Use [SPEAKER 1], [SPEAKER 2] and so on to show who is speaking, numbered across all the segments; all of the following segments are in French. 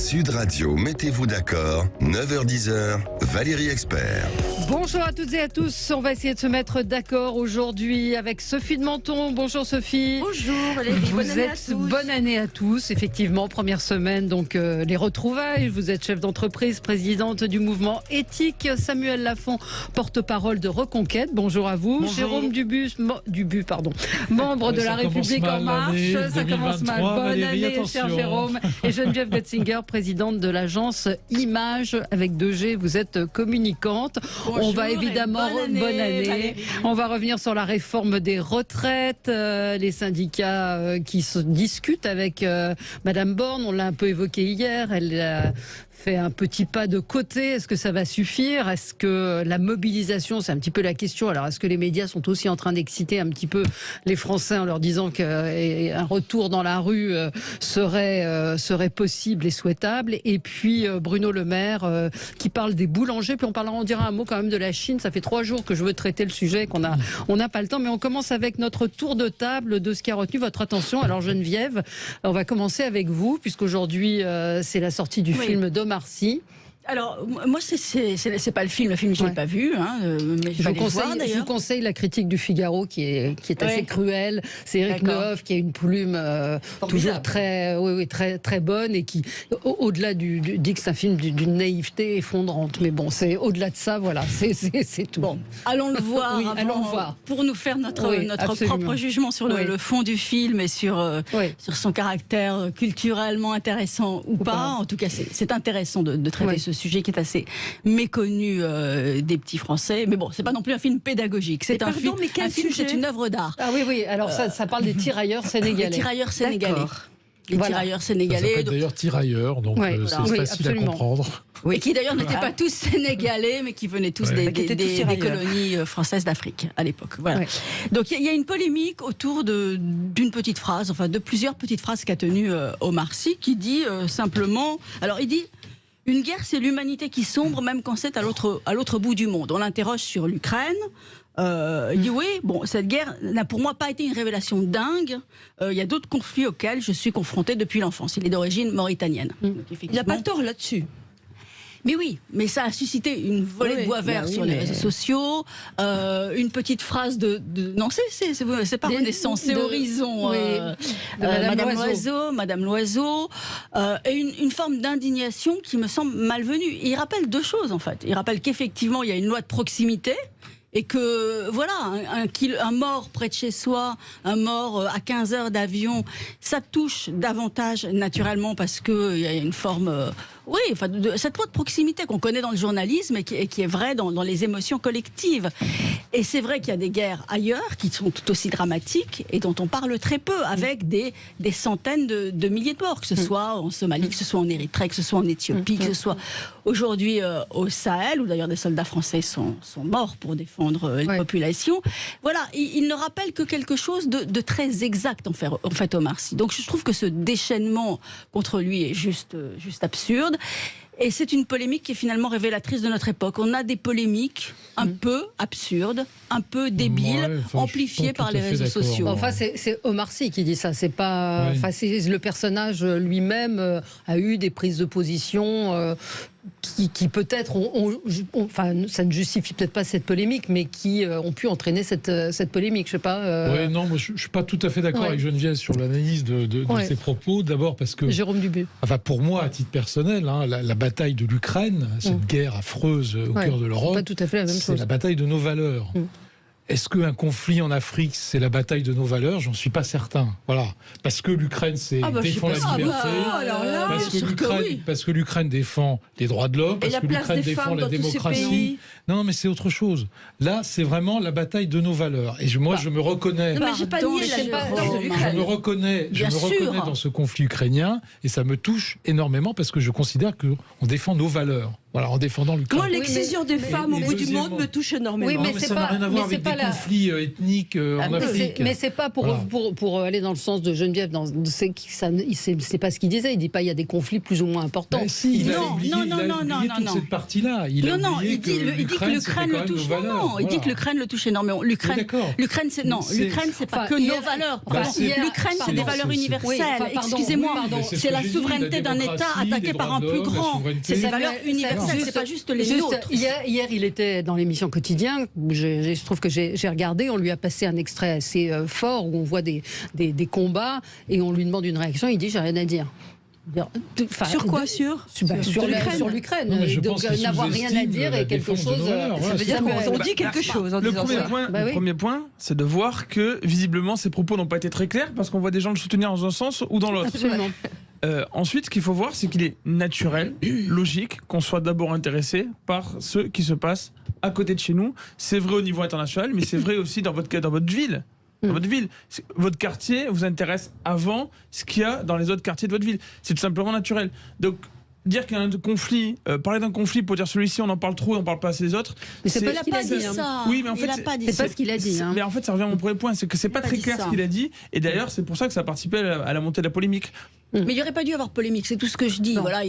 [SPEAKER 1] Sud Radio, mettez-vous d'accord, 9h-10h, Valérie Expert.
[SPEAKER 2] Bonjour à toutes et à tous, on va essayer de se mettre d'accord aujourd'hui avec Sophie de Menton. Bonjour Sophie.
[SPEAKER 3] Bonjour Valérie,
[SPEAKER 2] Bonne année à tous, effectivement, première semaine, donc les retrouvailles. Vous êtes chef d'entreprise, présidente du mouvement éthique. Samuel Lafont, porte-parole de Reconquête, bonjour à vous.
[SPEAKER 4] Bonjour.
[SPEAKER 2] Jérôme membre de la République En Marche. Ça commence mal. Bonne année, cher Jérôme. Et Geneviève Götzinger, présidente de l'agence Image avec 2G. Vous êtes communicante.
[SPEAKER 3] Bonjour,
[SPEAKER 2] on va évidemment, bonne année. On va revenir sur la réforme des retraites, les syndicats qui se discutent avec Madame Borne. On l'a un peu évoqué hier. Elle a fait un petit pas de côté. Est-ce que ça va suffire? Est-ce que la mobilisation, c'est un petit peu la question. Alors, est-ce que les médias sont aussi en train d'exciter un petit peu les Français en leur disant qu'un retour dans la rue serait possible et souhaitable? Et puis, Bruno Le Maire qui parle des boulangers. Puis on dira un mot quand même de la Chine. Ça fait 3 jours que je veux traiter le sujet, on n'a pas le temps. Mais on commence avec notre tour de table de ce qui a retenu votre attention. Alors, Geneviève, on va commencer avec vous, puisqu'aujourd'hui, c'est la sortie du film d'Omar Sy.
[SPEAKER 3] Alors, moi, c'est pas le film je l'ai pas vu, mais je
[SPEAKER 2] vous conseille la critique du Figaro qui est assez cruelle. C'est Eric Nehoff qui a une plume toujours très bonne et qui, au-delà dit que c'est un film d'une naïveté effondrante. Mais bon, c'est au-delà de ça, voilà, c'est tout.
[SPEAKER 3] Bon, allons le voir,
[SPEAKER 2] allons le voir
[SPEAKER 3] pour nous faire notre propre jugement sur le fond du film et sur son caractère culturellement intéressant ou pas. En tout cas, c'est intéressant de traiter ce sujet qui est assez méconnu des petits Français. Mais bon, c'est pas non plus un film pédagogique. C'est un film, c'est une œuvre d'art.
[SPEAKER 2] Ah oui. Alors ça parle des tirailleurs sénégalais.
[SPEAKER 3] Les tirailleurs sénégalais. Tirailleurs sénégalais.
[SPEAKER 4] Ça s'appelle d'ailleurs tirailleurs, donc c'est facile à comprendre.
[SPEAKER 3] Oui, et qui d'ailleurs n'étaient pas tous sénégalais, mais qui venaient tous des colonies françaises d'Afrique à l'époque. Voilà. Donc il y a une polémique autour d'une petite phrase, enfin de plusieurs petites phrases qu'a tenues Omar Sy, qui dit simplement. Alors il dit. Une guerre, c'est l'humanité qui sombre, même quand c'est à l'autre bout du monde. On l'interroge sur l'Ukraine. Il dit oui, bon, cette guerre n'a pour moi pas été une révélation dingue. Il y a d'autres conflits auxquels je suis confrontée depuis l'enfance. Il est d'origine mauritanienne. Donc,
[SPEAKER 5] il n'a pas tort là-dessus.
[SPEAKER 3] Mais oui, mais ça a suscité une volée de bois vert sur les réseaux sociaux, une petite phrase non, c'est pas Renaissance, c'est Horizon, Madame Loiseau, et une forme d'indignation qui me semble malvenue. Il rappelle 2 choses en fait. Il rappelle qu'effectivement il y a une loi de proximité. Et que, voilà, un mort près de chez soi, un mort à 15 heures d'avion, ça touche davantage naturellement parce qu'il y a une forme... cette loi de proximité qu'on connaît dans le journalisme et qui est vraie dans les émotions collectives. Et c'est vrai qu'il y a des guerres ailleurs qui sont tout aussi dramatiques et dont on parle très peu, avec des centaines de milliers de morts, que ce soit en Somalie, que ce soit en Érythrée, que ce soit en Éthiopie, que ce soit aujourd'hui au Sahel, où d'ailleurs des soldats français sont morts pour défendre les populations. Voilà, il ne rappelle que quelque chose de très exact en fait Omar Sy. Donc je trouve que ce déchaînement contre lui est juste absurde. Et c'est une polémique qui est finalement révélatrice de notre époque. On a des polémiques un peu absurdes, un peu débiles, amplifiées par les réseaux sociaux.
[SPEAKER 2] Enfin, c'est Omar Sy qui dit ça. C'est pas. Enfin, le personnage lui-même a eu des prises de position. Qui peut-être, enfin, ça ne justifie peut-être pas cette polémique, mais qui ont pu entraîner cette polémique. Je sais pas.
[SPEAKER 4] Non, moi, je suis pas tout à fait d'accord avec Geneviève sur l'analyse de ses propos. D'abord parce que
[SPEAKER 2] Jérôme Dubu.
[SPEAKER 4] Enfin, pour moi, à titre personnel, la bataille de l'Ukraine, cette guerre affreuse au cœur de l'Europe,
[SPEAKER 2] pas tout à fait la même chose.
[SPEAKER 4] C'est la bataille de nos valeurs. Est-ce qu'un conflit en Afrique, c'est la bataille de nos valeurs? J'en suis pas certain. Voilà. Parce que l'Ukraine défend la liberté, parce que l'Ukraine défend les droits de l'homme, parce que l'Ukraine défend la démocratie. Non, mais c'est autre chose. Là, c'est vraiment la bataille de nos valeurs. Et moi, je me reconnais.
[SPEAKER 5] Non, mais j'ai pas nié
[SPEAKER 4] je me reconnais dans ce conflit ukrainien, et ça me touche énormément parce que je considère qu'on défend nos valeurs. Voilà, en défendant l'Ukraine.
[SPEAKER 5] Moi, l'excision des femmes au bout du monde me touche énormément.
[SPEAKER 2] Oui, mais
[SPEAKER 4] ça n'a rien à voir avec des conflits ethniques en Afrique.
[SPEAKER 2] Mais c'est pas pour aller dans le sens de Geneviève. C'est pas ce qu'il disait. Il dit pas il y a des conflits plus ou moins importants.
[SPEAKER 4] Il a oublié toute cette partie-là. Il dit
[SPEAKER 3] que l'Ukraine le touche. Non, il dit que l'Ukraine le touche énormément. L'Ukraine, c'est pas que nos valeurs. L'Ukraine, c'est des valeurs universelles. Excusez-moi, c'est la souveraineté d'un État attaqué par un plus grand. C'est des valeurs universelles. C'est pas juste les nôtres.
[SPEAKER 2] Hier, il était dans l'émission Quotidien. Je trouve que j'ai regardé. On lui a passé un extrait assez fort où on voit des combats et on lui demande une réaction. Il dit j'ai rien à dire.
[SPEAKER 3] Sur quoi Sur
[SPEAKER 2] l'Ukraine. Donc n'avoir rien à dire et quelque chose.
[SPEAKER 5] Ça veut dire qu'on dit quelque chose.
[SPEAKER 6] Le premier point, c'est de voir que visiblement ces propos n'ont pas été très clairs parce qu'on voit des gens le soutenir dans un sens ou dans l'autre.
[SPEAKER 2] Absolument.
[SPEAKER 6] Ensuite, ce qu'il faut voir, c'est qu'il est naturel, logique, qu'on soit d'abord intéressé par ce qui se passe à côté de chez nous. C'est vrai au niveau international, mais c'est vrai aussi dans votre ville. Dans votre ville, votre quartier vous intéresse avant ce qu'il y a dans les autres quartiers de votre ville. C'est tout simplement naturel. Donc, dire qu'il y a un conflit, parler d'un conflit pour dire celui-ci on en parle trop et on parle pas assez des autres.
[SPEAKER 2] Mais c'est pas
[SPEAKER 3] ce qu'il a dit.
[SPEAKER 6] Oui, mais en fait,
[SPEAKER 2] c'est pas ce qu'il a dit.
[SPEAKER 6] Mais en fait, ça revient à mon premier point, c'est que c'est pas très clair ce qu'il a dit. Et d'ailleurs, c'est pour ça que ça a participé à la montée de la polémique.
[SPEAKER 3] Mais il n'aurait pas dû avoir polémique, c'est tout ce que je dis. Voilà,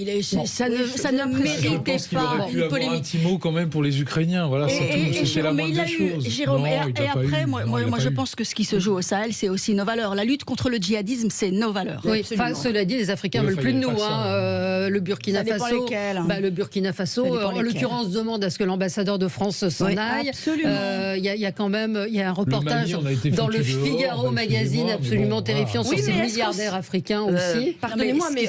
[SPEAKER 3] ça ne méritait pas
[SPEAKER 4] une polémique. Un petit mot quand même pour les Ukrainiens. Voilà, c'est la moindre des choses.
[SPEAKER 3] Jérôme, et après, moi, je pense que ce qui se joue au Sahel, c'est aussi nos valeurs. La lutte contre le djihadisme, c'est nos valeurs.
[SPEAKER 2] Oui, cela dit, les Africains veulent plus de nous. Le Burkina Faso, le Burkina Faso, en l'occurrence, demande à ce que l'ambassadeur de France s'en aille.
[SPEAKER 3] Absolument.
[SPEAKER 2] Il y a quand même un reportage dans le Figaro magazine absolument terrifiant sur ces milliardaires africains aussi.
[SPEAKER 5] Pardonnez-moi, mais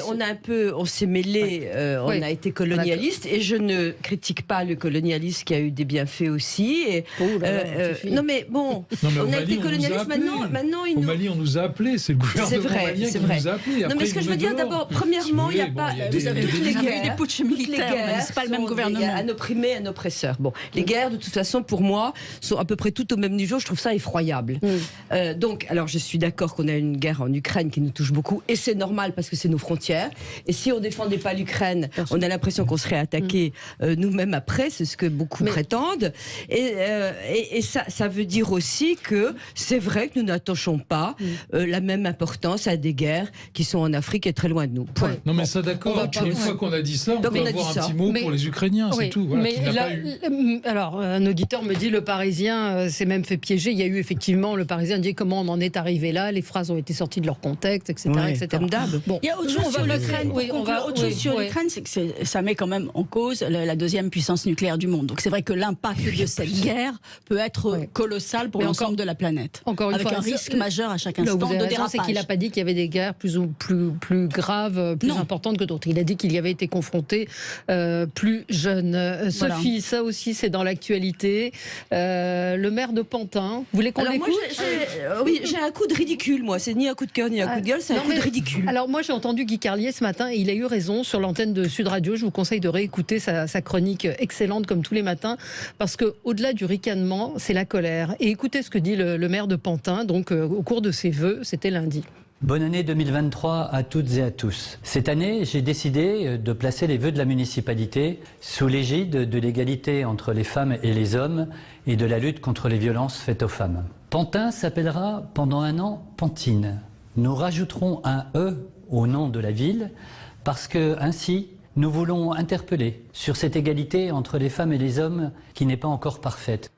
[SPEAKER 5] on s'est mêlé, on a été colonialiste, et je ne critique pas le colonialisme qui a eu des bienfaits aussi. Non mais bon, on a été colonialiste, maintenant
[SPEAKER 4] au Mali on nous a appelés, c'est le gouvernement malien qui nous a appelés.
[SPEAKER 5] Non mais ce que je veux dire d'abord, premièrement, il n'y a pas
[SPEAKER 3] vous avez toutes les guerres, des putschs militaires, c'est pas le même gouvernement.
[SPEAKER 5] Un opprimé, un oppresseur. Bon, les guerres de toute façon pour moi sont à peu près toutes au même niveau, je trouve ça effroyable. Donc, alors je suis d'accord qu'on a une guerre en Ukraine qui nous touche beaucoup, et c'est normal parce que c'est nos frontières. Et si on défendait pas l'Ukraine, on a l'impression qu'on serait attaqué nous-mêmes après, c'est ce que beaucoup prétendent. Et ça veut dire aussi que c'est vrai que nous n'attachons pas la même importance à des guerres qui sont en Afrique et très loin de nous. Point.
[SPEAKER 4] Non mais ça d'accord, une fois qu'on a dit ça, on peut avoir un petit mot pour les Ukrainiens, c'est tout. Voilà,
[SPEAKER 2] alors, un auditeur me dit, le Parisien s'est même fait piéger. Il y a eu effectivement, le Parisien dit comment on en est arrivé là, les phrases ont été sorties de leur contexte, etc.
[SPEAKER 5] Comme d'hab.
[SPEAKER 2] Bon,
[SPEAKER 3] il y a autre chose sur l'Ukraine. Autre chose sur l'Ukraine, c'est que ça met quand même en cause la deuxième puissance nucléaire du monde. Donc c'est vrai que l'impact de cette guerre peut être colossal pour l'ensemble de la planète.
[SPEAKER 2] Encore une
[SPEAKER 3] fois, avec un risque majeur à chaque instant de dérapage.
[SPEAKER 2] C'est qu'il n'a pas dit qu'il y avait des guerres plus graves, plus importantes que d'autres. Il a dit qu'il y avait été confronté plus jeune. Sophie, ça aussi c'est dans l'actualité. Le maire de Pantin, vous voulez qu'on l'écoute ?
[SPEAKER 5] Oui, j'ai un coup de ridicule, moi. C'est ni un coup de cœur ni un coup de gueule, c'est un coup de ridicule.
[SPEAKER 2] Alors moi j'ai entendu Guy Carlier ce matin et il a eu raison sur l'antenne de Sud Radio. Je vous conseille de réécouter sa chronique excellente comme tous les matins, parce que au-delà du ricanement, c'est la colère. Et écoutez ce que dit le maire de Pantin, donc au cours de ses vœux, c'était lundi.
[SPEAKER 7] Bonne année 2023 à toutes et à tous. Cette année, j'ai décidé de placer les vœux de la municipalité sous l'égide de l'égalité entre les femmes et les hommes et de la lutte contre les violences faites aux femmes. Pantin s'appellera pendant un an Pantine. Nous rajouterons un « E » au nom de la ville parce que ainsi, nous voulons interpeller sur cette égalité entre les femmes et les hommes qui n'est pas encore parfaite.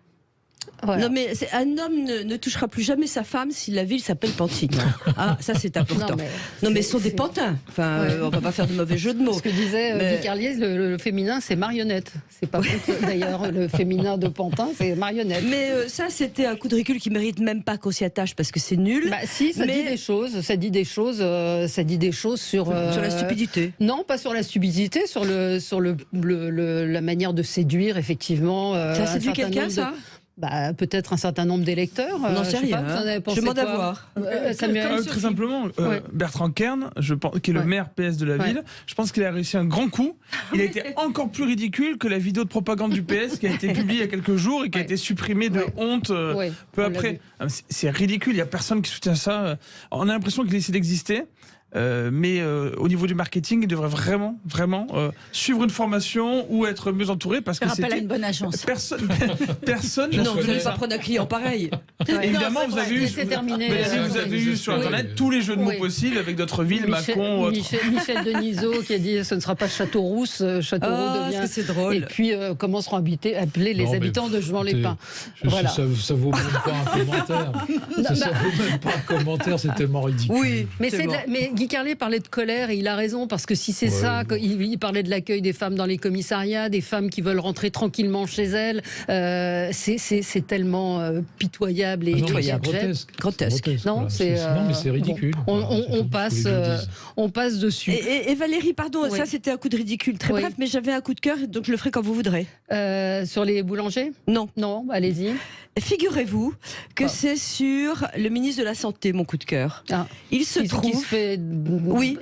[SPEAKER 5] Voilà. Non mais un homme ne touchera plus jamais sa femme si la ville s'appelle Pantine. Ah, ça c'est important. Non mais ce sont des pantins. Enfin, on va pas faire de mauvais jeu de mots.
[SPEAKER 2] Ce que disait Guy Carlier, le féminin c'est marionnette. C'est pas d'ailleurs le féminin de Pantin, c'est marionnette.
[SPEAKER 5] Mais ça c'était un coup de ridicule qui mérite même pas qu'on s'y attache parce que c'est nul.
[SPEAKER 2] Bah si, ça dit des choses. Ça dit des choses sur
[SPEAKER 5] la stupidité.
[SPEAKER 2] Non, pas sur la stupidité, sur la manière de séduire effectivement.
[SPEAKER 5] Ça séduit quelqu'un ça?
[SPEAKER 2] Peut-être un certain nombre d'électeurs.
[SPEAKER 5] On n'en sait rien. Je demande à voir.
[SPEAKER 6] Très simplement, Bertrand Kern, qui est le maire PS de la ville, je pense qu'il a réussi un grand coup. Il a été encore plus ridicule que la vidéo de propagande du PS qui a été publiée il y a quelques jours et qui a été supprimée de honte peu après. C'est ridicule, il n'y a personne qui soutient ça. On a l'impression qu'il essaie d'exister. mais au niveau du marketing, ils devraient vraiment suivre une formation ou être mieux entourés parce que
[SPEAKER 3] c'est une bonne agence.
[SPEAKER 6] Personne
[SPEAKER 5] non, vous n'allez pas prendre un client pareil.
[SPEAKER 6] Évidemment, vous avez eu sur Internet tous les jeux de mots possibles avec d'autres villes, Mâcon.
[SPEAKER 2] Michel Denisot qui a dit ce ne sera pas Châteauroux, Châteauroux devient.
[SPEAKER 5] C'est drôle.
[SPEAKER 2] Et puis comment seront appelés les habitants de Juan-les-Pins.
[SPEAKER 4] Voilà. Ça vaut même pas un commentaire. Ça vaut même pas un commentaire, c'est tellement ridicule.
[SPEAKER 2] Oui, mais Guy Carlet parlait de colère et il a raison parce que si c'est ça, il parlait de l'accueil des femmes dans les commissariats, des femmes qui veulent rentrer tranquillement chez elles, c'est tellement pitoyable et
[SPEAKER 5] grotesque.
[SPEAKER 2] Non,
[SPEAKER 4] mais c'est ridicule.
[SPEAKER 2] On passe dessus.
[SPEAKER 5] Et Valérie, pardon, ça c'était un coup de ridicule très bref, mais j'avais un coup de cœur, donc je le ferai quand vous voudrez.
[SPEAKER 2] Sur les boulangers ?
[SPEAKER 5] Non,
[SPEAKER 2] allez-y.
[SPEAKER 5] Figurez-vous que c'est sur le ministre de la Santé, mon coup de cœur. Il se trouve... Oui.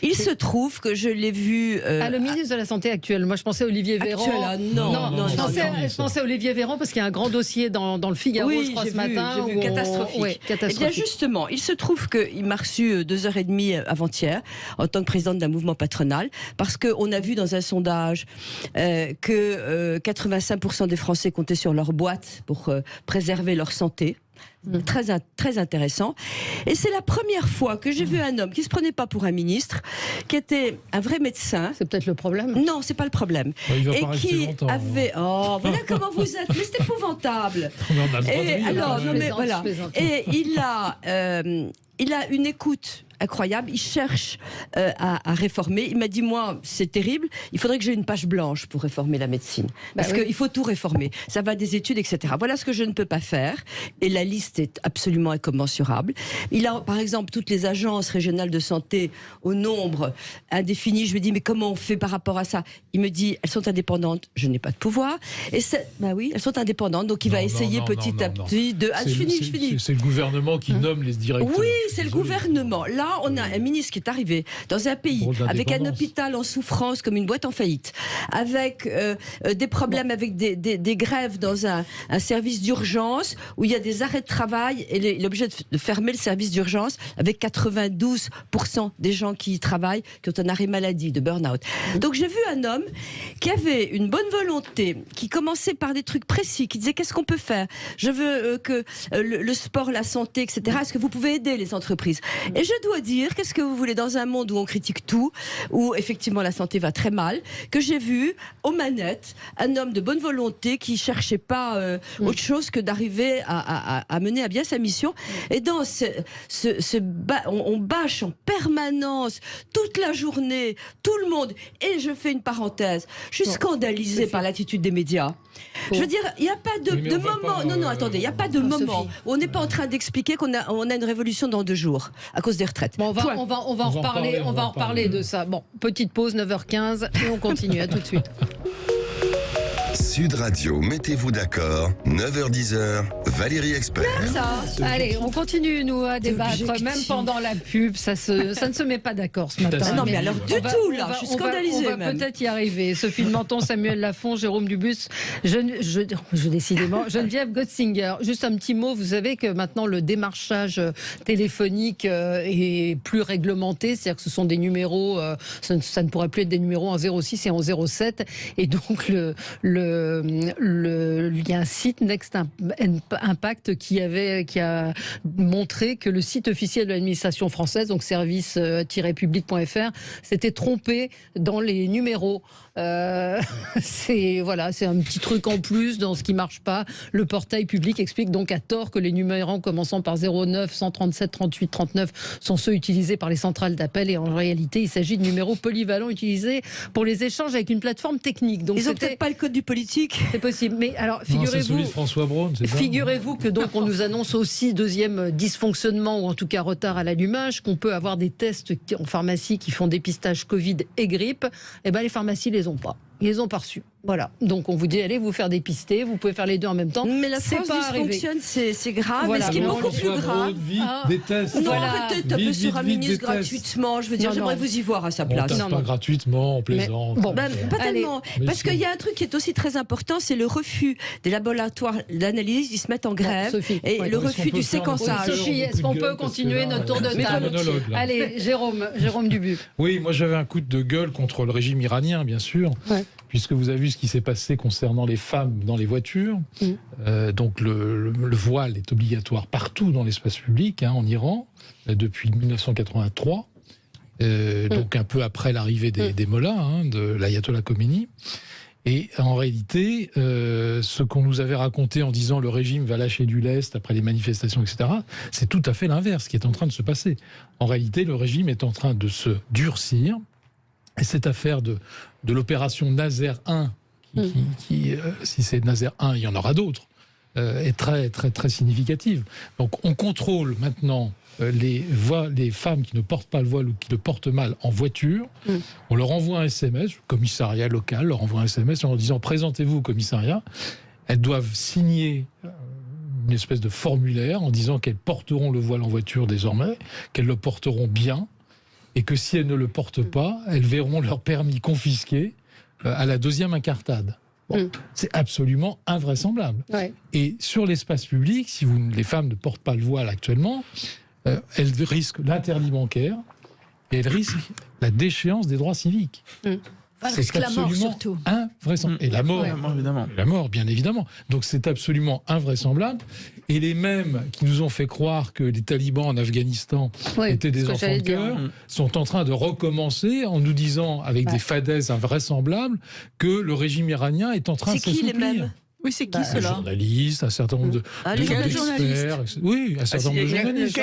[SPEAKER 5] Il se trouve que je l'ai vu...
[SPEAKER 2] le ministre de la Santé actuel. Moi, je pensais à Olivier Véran.
[SPEAKER 5] Non.
[SPEAKER 2] Je pensais à Olivier Véran parce qu'il y a un grand dossier dans le Figaro, je crois, ce matin.
[SPEAKER 5] J'ai vu, catastrophique.
[SPEAKER 2] Catastrophique.
[SPEAKER 5] Eh bien, justement, il se trouve qu'il m'a reçu 2h30 avant-hier, en tant que présidente d'un mouvement patronal, parce qu'on a vu dans un sondage que 85% des Français comptaient sur leur boîte pour préserver leur santé. Très intéressant. Et c'est la première fois que j'ai vu un homme qui ne se prenait pas pour un ministre, qui était un vrai médecin.
[SPEAKER 2] C'est peut-être le problème.
[SPEAKER 5] Non, c'est pas le problème.
[SPEAKER 4] Et qui
[SPEAKER 5] avait... Oh, voilà comment vous êtes. Mais c'est épouvantable. Et il a une écoute incroyable, il cherche à réformer. Il m'a dit, moi, c'est terrible, il faudrait que j'ai une page blanche pour réformer la médecine. Parce qu'il faut tout réformer. Ça va des études, etc. Voilà ce que je ne peux pas faire. Et la liste est absolument incommensurable. Il a, par exemple, toutes les agences régionales de santé au nombre indéfini. Je lui dis, mais comment on fait par rapport à ça ? Il me dit, elles sont indépendantes. Je n'ai pas de pouvoir. Et elles sont indépendantes. Donc il va essayer petit à petit de... je finis.
[SPEAKER 4] C'est le gouvernement qui nomme les directeurs.
[SPEAKER 5] Oui, c'est le gouvernement. Là, on a un ministre qui est arrivé dans un pays avec un hôpital en souffrance comme une boîte en faillite, avec des problèmes avec des grèves dans un service d'urgence où il y a des arrêts de travail et il est obligé de fermer le service d'urgence avec 92% des gens qui y travaillent qui ont un arrêt maladie, de burn-out. Donc j'ai vu un homme qui avait une bonne volonté, qui commençait par des trucs précis, qui disait qu'est-ce qu'on peut faire ? Je veux que le sport, la santé, etc. Est-ce que vous pouvez aider les entreprises ? Et je dois dire, qu'est-ce que vous voulez dans un monde où on critique tout, où effectivement la santé va très mal, que j'ai vu aux manettes un homme de bonne volonté qui cherchait pas autre chose que d'arriver à mener à bien sa mission. Et dans on bâche en permanence toute la journée tout le monde. Et je fais une parenthèse, je suis scandalisée par l'attitude des médias. Je veux dire, il n'y a pas de moment. Non, attendez, il n'y a pas de moment où on n'est pas en train d'expliquer qu'on a une révolution dans 2 jours à cause des retraites.
[SPEAKER 2] Bon, on va en reparler de ça. Bon, petite pause, 9h15 et on continue. À tout de suite.
[SPEAKER 1] Sud Radio, mettez-vous d'accord, 9h-10h, Valérie Expert.
[SPEAKER 2] Allez, on continue, nous, à débattre, même pendant la pub. Ça ne se met pas d'accord ce matin.
[SPEAKER 5] Non, mais alors du tout, là, je suis scandalisée.
[SPEAKER 2] On va peut-être y arriver. Sophie de Menton, Samuel Lafont, Jérôme Dubus, décidément, Geneviève Gotzinger. Juste un petit mot, vous savez que maintenant le démarchage téléphonique est plus réglementé, c'est-à-dire que ce sont des numéros, ça ne pourra plus être des numéros en 06 et en 07, et donc il y a un site Next Impact qui a montré que le site officiel de l'administration française, donc service-public.fr, s'était trompé dans les numéros. C'est un petit truc en plus dans ce qui marche pas. Le portail public explique donc à tort que les numéros commençant par 09 137 38 39 sont ceux utilisés par les centrales d'appel, et en réalité il s'agit de numéros polyvalents utilisés pour les échanges avec une plateforme technique. Donc
[SPEAKER 5] ils n'ont peut-être pas le code du politique.
[SPEAKER 2] C'est possible, mais alors
[SPEAKER 4] figurez-vous
[SPEAKER 2] que donc on nous annonce aussi deuxième dysfonctionnement, ou en tout cas retard à l'allumage, qu'on peut avoir des tests en pharmacie qui font dépistage Covid et grippe. Eh ben les pharmacies les ont pas. Ils les ont pas reçus. Voilà. Donc on vous dit, allez vous faire dépister, vous pouvez faire les deux en même temps.
[SPEAKER 5] Mais la
[SPEAKER 2] c'est
[SPEAKER 5] France
[SPEAKER 2] pas arrivé.
[SPEAKER 5] fonctionne, c'est grave.
[SPEAKER 2] Voilà.
[SPEAKER 5] Mais ce qui est beaucoup plus grave.
[SPEAKER 4] Des tests.
[SPEAKER 5] Non, peut-être un peu sur un ministre gratuitement. Je veux dire, j'aimerais vous y voir à sa place.
[SPEAKER 4] On pas gratuitement, on plaisante.
[SPEAKER 2] Bon,
[SPEAKER 5] pas tellement. Parce qu'il y a un truc qui est aussi très important, c'est le refus des laboratoires d'analyse. Ils se mettent en grève. Et le refus du séquençage.
[SPEAKER 2] Sophie, est-ce qu'on peut continuer notre tour de table? Allez, Jérôme Dubu.
[SPEAKER 4] Oui, moi j'avais un coup de gueule contre le régime iranien, bien sûr. Ouais. Puisque vous avez vu ce qui s'est passé concernant les femmes dans les voitures. Donc le voile est obligatoire partout dans l'espace public, en Iran, depuis 1983. Donc un peu après l'arrivée des mollahs, de l'ayatollah Khomeini. Et en réalité, ce qu'on nous avait raconté en disant le régime va lâcher du lest après les manifestations, etc., c'est tout à fait l'inverse qui est en train de se passer. En réalité, le régime est en train de se durcir. Et cette affaire de l'opération Naser 1, qui si c'est Naser 1, il y en aura d'autres, est très, très, très significative. Donc on contrôle maintenant les femmes qui ne portent pas le voile ou qui le portent mal en voiture. On leur envoie un SMS, le commissariat local leur envoie un SMS en leur disant « Présentez-vous au commissariat ». Elles doivent signer une espèce de formulaire en disant qu'elles porteront le voile en voiture désormais, qu'elles le porteront bien, et que si elles ne le portent pas, elles verront leur permis confisqué à la deuxième incartade. Bon, c'est absolument invraisemblable. Ouais. Et sur l'espace public, si les femmes ne portent pas le voile actuellement, elles risquent l'interdit bancaire et elles risquent la déchéance des droits civiques. C'est absolument invraisemblable. Et la mort, évidemment. La mort, bien évidemment. Donc c'est absolument invraisemblable. Et les mêmes qui nous ont fait croire que les talibans en Afghanistan étaient des enfants de cœur sont en train de recommencer en nous disant, avec des fadaises invraisemblables, que le régime iranien est en train de s'assouplir.
[SPEAKER 5] C'est qui les mêmes ? Oui, c'est qui cela ?
[SPEAKER 4] Les journalistes, un certain nombre d'experts. Oui, un certain nombre de journalistes.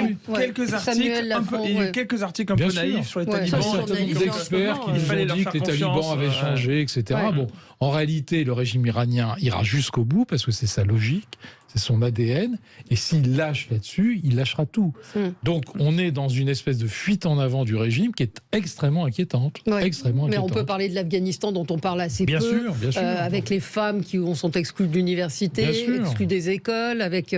[SPEAKER 6] Quelques articles un peu naïfs sur les talibans.
[SPEAKER 4] Un certain nombre d'experts qui nous ont dit que les talibans avaient changé, etc. Bon, en réalité, le régime iranien ira jusqu'au bout parce que c'est sa logique, c'est son ADN. Et s'il lâche là-dessus, il lâchera tout. Donc, on est dans une espèce de fuite en avant du régime qui est extrêmement inquiétante. Extrêmement inquiétante.
[SPEAKER 2] Mais on peut parler de l'Afghanistan dont on parle assez peu.
[SPEAKER 4] Bien sûr.
[SPEAKER 2] Avec les femmes qui sont exclues de l'université, exclues des écoles, avec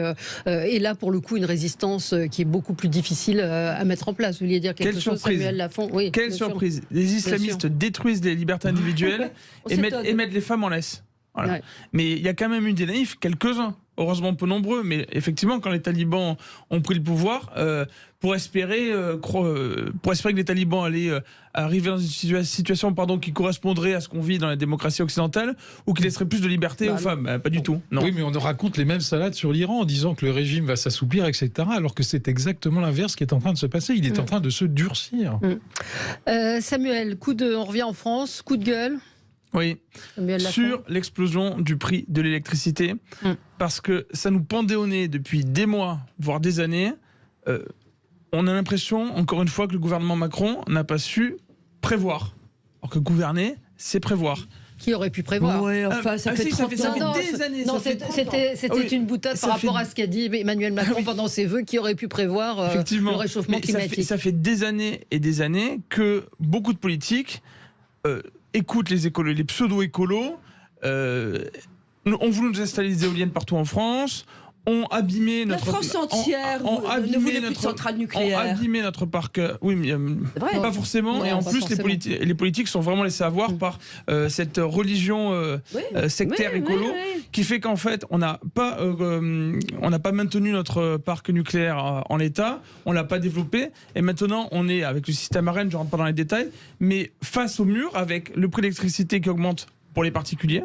[SPEAKER 2] et là pour le coup une résistance qui est beaucoup plus difficile à mettre en place. Vous vouliez dire quelque chose, Samuel Lafont ? Oui,
[SPEAKER 6] quelle surprise. Les islamistes détruisent les libertés individuelles et mettent les femmes en laisse. Voilà. Mais il y a quand même eu des naïfs, quelques-uns. Heureusement peu nombreux, mais effectivement, quand les talibans ont pris le pouvoir, pour espérer que les talibans allaient arriver dans une situation qui correspondrait à ce qu'on vit dans la démocratie occidentale, ou qui laisserait plus de liberté aux femmes. Pas du tout. Non.
[SPEAKER 4] Oui, mais on raconte les mêmes salades sur l'Iran en disant que le régime va s'assouplir, etc., alors que c'est exactement l'inverse qui est en train de se passer. Il est en train de se durcir.
[SPEAKER 2] Samuel, on revient en France, coup de gueule.
[SPEAKER 6] Oui, sur l'explosion du prix de l'électricité, parce que ça nous pendait au nez depuis des mois, voire des années. On a l'impression, encore une fois, que le gouvernement Macron n'a pas su prévoir. Alors que gouverner, c'est prévoir.
[SPEAKER 2] Qui aurait pu prévoir?
[SPEAKER 5] Oui, enfin, ça fait 30 ans.
[SPEAKER 6] Des années.
[SPEAKER 2] Non, c'était une boutade par rapport à ce qu'a dit Emmanuel Macron pendant ses vœux, qui aurait pu prévoir le réchauffement climatique.
[SPEAKER 6] Ça fait des années et des années que beaucoup de politiques écoutent les pseudo-écolos, ont voulu nous installer des éoliennes partout en France, ont abîmé notre...
[SPEAKER 5] La France entière ne voulait plus de centrales nucléaires.
[SPEAKER 6] Ont abîmé notre parc... Oui, mais pas forcément. Et en plus, les politiques sont vraiment laissés avoir par cette religion sectaire écolo, qui fait qu'en fait, on n'a pas maintenu notre parc nucléaire en l'état, on l'a pas développé, et maintenant, on est avec le système ARENH, je ne rentre pas dans les détails, mais face au mur, avec le prix de l'électricité qui augmente pour les particuliers,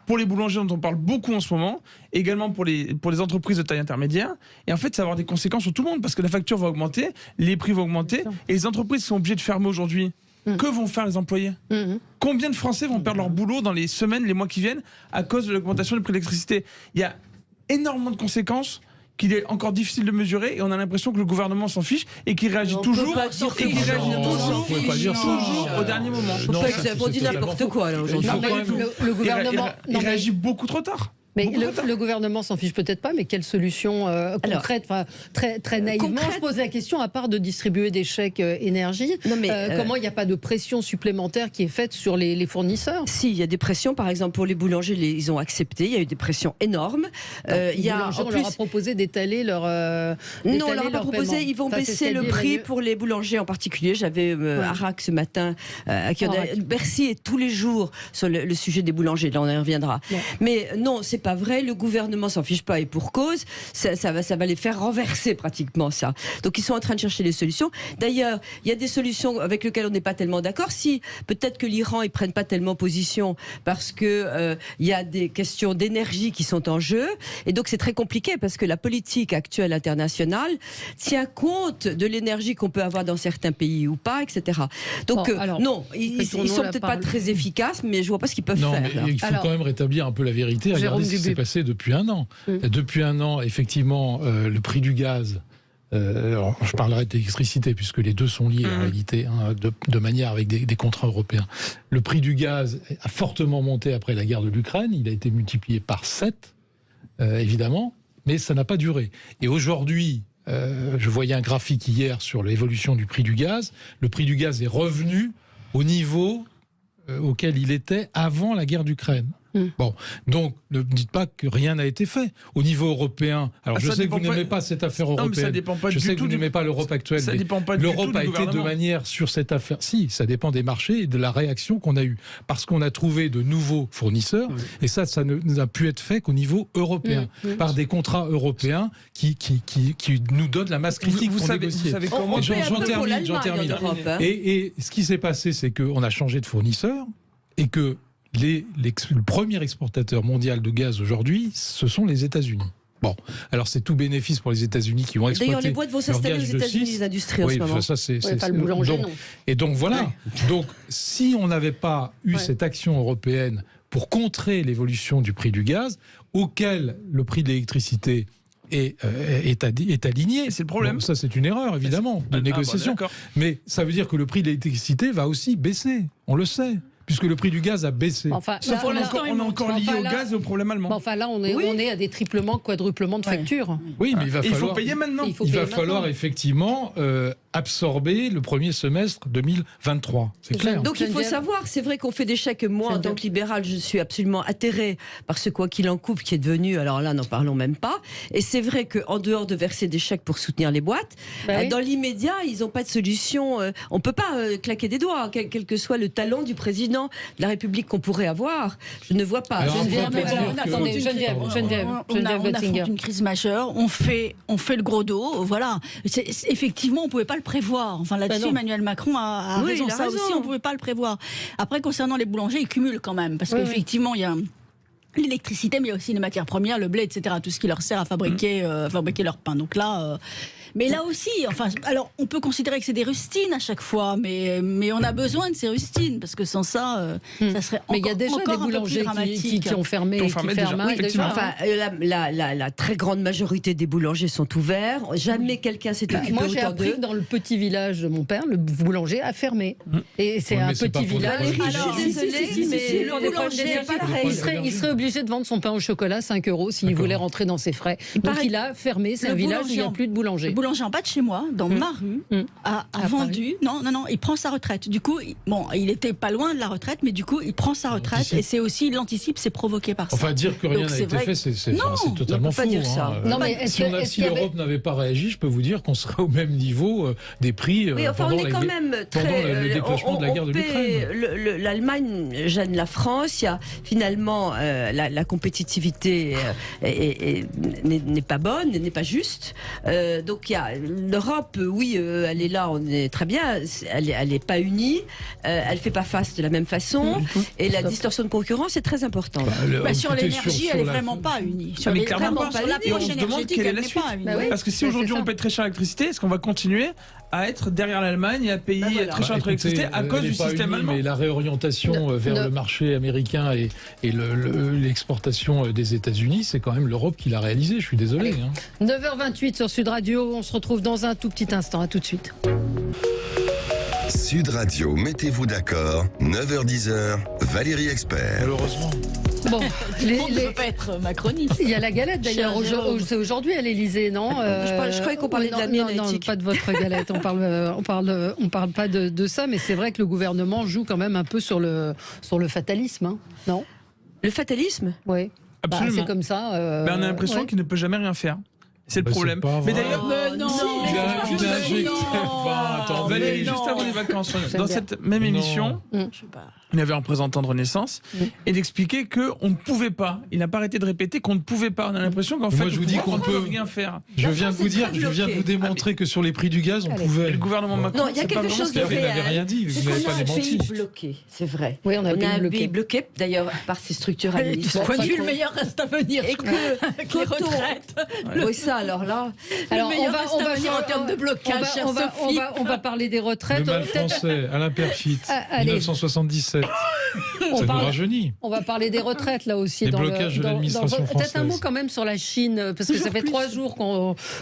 [SPEAKER 6] pour les boulangers dont on parle beaucoup en ce moment, également pour les entreprises de taille intermédiaire. Et en fait, ça va avoir des conséquences sur tout le monde, parce que la facture va augmenter, les prix vont augmenter, et les entreprises sont obligées de fermer aujourd'hui. Que vont faire les employés? Combien de Français vont perdre leur boulot dans les semaines, les mois qui viennent, à cause de l'augmentation du prix de l'électricité? Il y a énormément de conséquences qu'il est encore difficile de mesurer, et on a l'impression que le gouvernement s'en fiche et qu'il réagit toujours au dernier moment.
[SPEAKER 5] On dit n'importe quoi là aujourd'hui.
[SPEAKER 2] Le gouvernement
[SPEAKER 6] il réagit beaucoup trop tard.
[SPEAKER 2] Mais le gouvernement s'en fiche peut-être pas, mais quelle solution concrète, très naïvement, je pose la question, à part de distribuer des chèques énergie, comment il n'y a pas de pression supplémentaire qui est faite sur les fournisseurs?
[SPEAKER 5] Si, il y a des pressions, par exemple pour les boulangers, ils ont accepté, il y a eu des pressions énormes.
[SPEAKER 2] On leur a proposé d'étaler leur
[SPEAKER 5] Non, on leur a pas proposé, ils vont baisser le prix pour les boulangers en particulier. J'avais Arac ce matin, Bercy est tous les jours sur le sujet des boulangers, là on y reviendra. Ouais. Mais non, c'est pas vrai, le gouvernement s'en fiche pas et pour cause, ça va les faire renverser pratiquement ça. Donc ils sont en train de chercher des solutions. D'ailleurs, il y a des solutions avec lesquelles on n'est pas tellement d'accord. Si peut-être que l'Iran ils prennent pas tellement position parce que il y a des questions d'énergie qui sont en jeu et donc c'est très compliqué parce que la politique actuelle internationale tient compte de l'énergie qu'on peut avoir dans certains pays ou pas, etc. Donc non, ils sont peut-être pas très efficaces, mais je vois pas ce qu'ils peuvent faire.
[SPEAKER 4] Mais il faut quand même rétablir un peu la vérité. Regardez ce qui s'est passé depuis un an. Depuis un an, effectivement, le prix du gaz. Alors, je parlerai d'électricité puisque les deux sont liés en réalité, de manière avec des contrats européens. Le prix du gaz a fortement monté après la guerre de l'Ukraine. Il a été multiplié par 7, évidemment, mais ça n'a pas duré. Et aujourd'hui, je voyais un graphique hier sur l'évolution du prix du gaz. Le prix du gaz est revenu au niveau auquel il était avant la guerre d'Ukraine. Bon, donc ne dites pas que rien n'a été fait. Au niveau européen, alors je sais que vous n'aimez pas cette affaire européenne, je sais que vous n'aimez pas l'Europe actuelle, mais l'Europe a été de manière sur cette affaire. Si, ça dépend des marchés et de la réaction qu'on a eue. Parce qu'on a trouvé de nouveaux fournisseurs, et ça n'a pu être fait qu'au niveau européen, par des contrats européens qui nous donnent la masse critique pour négocier. J'en termine. Et ce qui s'est passé, c'est qu'on a changé de fournisseur et que le premier exportateur mondial de gaz aujourd'hui, ce sont les États-Unis. Bon, alors c'est tout bénéfice pour les États-Unis qui vont exploiter.
[SPEAKER 5] D'ailleurs, les boîtes vont s'installer aux États-Unis, les industries en ce moment.
[SPEAKER 2] Ça, c'est pas le boulanger, non.
[SPEAKER 4] Et donc voilà. Donc, si on n'avait pas eu cette action européenne pour contrer l'évolution du prix du gaz, auquel le prix de l'électricité est aligné.
[SPEAKER 6] C'est le problème.
[SPEAKER 4] Bon, ça, c'est une erreur, évidemment, de négociation. Mais ça veut dire que le prix de l'électricité va aussi baisser. On le sait. Puisque le prix du gaz a baissé.
[SPEAKER 6] Enfin, on est encore lié au gaz et au problème allemand.
[SPEAKER 2] Enfin là, on est à des triplements, quadruplements de factures.
[SPEAKER 4] Oui, mais il
[SPEAKER 6] faut payer maintenant.
[SPEAKER 4] Il va falloir effectivement absorber le premier semestre 2023. C'est clair.
[SPEAKER 5] Donc il faut savoir, c'est vrai qu'on fait des chèques. Moi, en tant que libéral, je suis absolument atterrée par ce quoi qu'il en coûte qui est devenu, alors là, n'en parlons même pas. Et c'est vrai qu'en dehors de verser des chèques pour soutenir les boîtes, dans l'immédiat, ils n'ont pas de solution. On ne peut pas claquer des doigts, quel que soit le talent du président de la République qu'on pourrait avoir. Je ne vois pas.
[SPEAKER 3] Geneviève, on affronte une crise majeure. On fait le gros dos. Voilà. Effectivement, on ne pouvait pas le prévoir. Enfin, là-dessus, Emmanuel Macron a raison. Ça aussi, on ne pouvait pas le prévoir. Après, concernant les boulangers, ils cumulent quand même. Parce qu'effectivement, il y a l'électricité, mais il y a aussi les matières premières, le blé, etc. Tout ce qui leur sert à fabriquer leur pain. Donc là... Mais là aussi, alors on peut considérer que c'est des rustines à chaque fois, mais on a besoin de ces rustines parce que sans ça, ça serait encore.
[SPEAKER 2] Mais il y a déjà des boulangers qui ont fermé,
[SPEAKER 5] la très grande majorité des boulangers sont ouverts. Jamais quelqu'un s'est occupé autant d'eux.
[SPEAKER 2] Moi, j'ai appris que dans le petit village de mon père, le boulanger a fermé. Et c'est un petit village.
[SPEAKER 5] Alors, je suis désolée, mais le boulanger n'est pas pareil.
[SPEAKER 2] Il serait obligé de vendre son pain au chocolat 5 € s'il voulait rentrer dans ses frais. Donc il a fermé. C'est un village où il n'y a plus de boulanger.
[SPEAKER 3] Le boulanger en bas de chez moi, dans ma rue, a vendu. Non, il prend sa retraite. Du coup, il était pas loin de la retraite, mais du coup, il prend sa retraite. Et c'est aussi, il anticipe, c'est provoqué par ça.
[SPEAKER 4] Enfin, dire que rien n'a été fait, c'est totalement faux.
[SPEAKER 5] Non, mais
[SPEAKER 4] si l'Europe n'avait pas réagi, je peux vous dire qu'on serait au même niveau des prix pendant le déclenchement de la guerre de l'Ukraine.
[SPEAKER 5] L'Allemagne gêne la France. Il y a finalement la compétitivité n'est pas bonne, n'est pas juste. Donc l'Europe, elle est là, on est très bien. Elle n'est pas unie, elle fait pas face de la même façon, et la distorsion de concurrence est très importante.
[SPEAKER 3] Sur l'énergie, elle est vraiment pas unie. Sur la poche énergétique, elle n'est pas unie.
[SPEAKER 6] Parce que si aujourd'hui on paye très cher l'électricité, est-ce qu'on va continuer à être derrière l'Allemagne et à payer très cher notre électricité à cause du système allemand?
[SPEAKER 4] Mais la réorientation vers le marché américain et l'exportation des États-Unis, c'est quand même l'Europe qui l'a réalisé. Je suis désolé.
[SPEAKER 2] 9h28 sur Sud Radio. On se retrouve dans un tout petit instant. À tout de suite.
[SPEAKER 1] Sud Radio, mettez-vous d'accord, 9h-10h, Valérie Expert.
[SPEAKER 4] Malheureusement.
[SPEAKER 2] Bon,
[SPEAKER 3] ne peut pas être macroniste.
[SPEAKER 2] il y a la galette d'ailleurs. C'est aujourd'hui à l'Élysée, non
[SPEAKER 5] Je croyais qu'on parlait de la mienne.
[SPEAKER 2] Non, pas de votre galette. On parle pas de ça, mais c'est vrai que le gouvernement joue quand même un peu sur le fatalisme, hein, non?
[SPEAKER 5] Le fatalisme?
[SPEAKER 2] Oui.
[SPEAKER 6] Absolument.
[SPEAKER 2] C'est comme ça.
[SPEAKER 6] On a l'impression qu'il ne peut jamais rien faire. C'est le problème.
[SPEAKER 4] Mais
[SPEAKER 6] d'ailleurs, Valérie, juste avant les vacances, dans cette même émission, il y avait un représentant de Renaissance et d'expliquer qu'on ne pouvait pas. Il n'a pas arrêté de répéter qu'on ne pouvait pas. On a l'impression qu'en fait,
[SPEAKER 4] moi, je vous dis qu'on peut
[SPEAKER 6] rien faire.
[SPEAKER 4] Je viens de vous démontrer que sur les prix du gaz, on pouvait.
[SPEAKER 6] Le gouvernement Macron,
[SPEAKER 5] non, il y a quelque chose de
[SPEAKER 4] réel. Il n'avait rien dit. Vous n'avez pas démenti.
[SPEAKER 5] On a un pays bloqué, c'est vrai.
[SPEAKER 2] Oui, on a
[SPEAKER 5] un pays bloqué, d'ailleurs, par ses structures administratives.
[SPEAKER 3] Le meilleur reste à venir.
[SPEAKER 5] Et que
[SPEAKER 3] les retraites.
[SPEAKER 5] Oui, ça, alors là.
[SPEAKER 2] Alors,
[SPEAKER 3] on va venir en termes de blocage.
[SPEAKER 2] On va parler des retraites.
[SPEAKER 4] Le mal français, Alain Perfit, 1977. Ça nous rajeunit.
[SPEAKER 2] On va parler des retraites là aussi.
[SPEAKER 4] Les blocages de l'administration française.
[SPEAKER 2] Peut-être un mot quand même sur la Chine, parce que ça fait 3 jours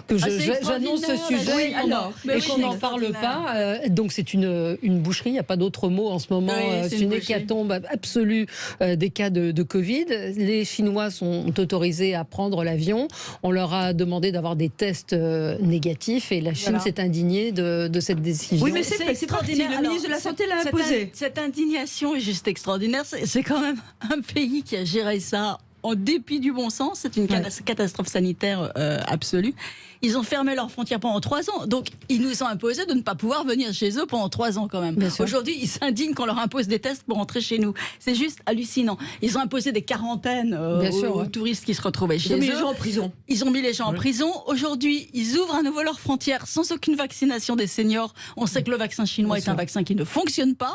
[SPEAKER 2] que j'annonce ce sujet et qu'on n'en parle pas. Donc c'est une boucherie, il n'y a pas d'autre mot en ce moment. C'est une hécatombe absolue des cas de Covid. Les Chinois sont autorisés à prendre l'avion. On leur a demandé d'avoir des tests négatifs et la Chine s'est indignée de cette décision.
[SPEAKER 5] Oui, mais c'est extraordinaire. Le ministre de la Santé l'a imposé.
[SPEAKER 3] Cette indignation est juste extraordinaire. C'est quand même un pays qui a géré ça en dépit du bon sens. C'est une catastrophe sanitaire absolue. Ils ont fermé leurs frontières pendant 3 ans. Donc, ils nous ont imposé de ne pas pouvoir venir chez eux pendant 3 ans quand même. Aujourd'hui, ils s'indignent qu'on leur impose des tests pour rentrer chez nous. C'est juste hallucinant. Ils ont imposé des quarantaines aux touristes qui se retrouvaient chez eux.
[SPEAKER 5] Ils ont mis les gens en prison.
[SPEAKER 3] Ils ont mis les gens en prison. Aujourd'hui, ils ouvrent à nouveau leurs frontières sans aucune vaccination des seniors. On sait que le vaccin chinois est un vaccin qui ne fonctionne pas.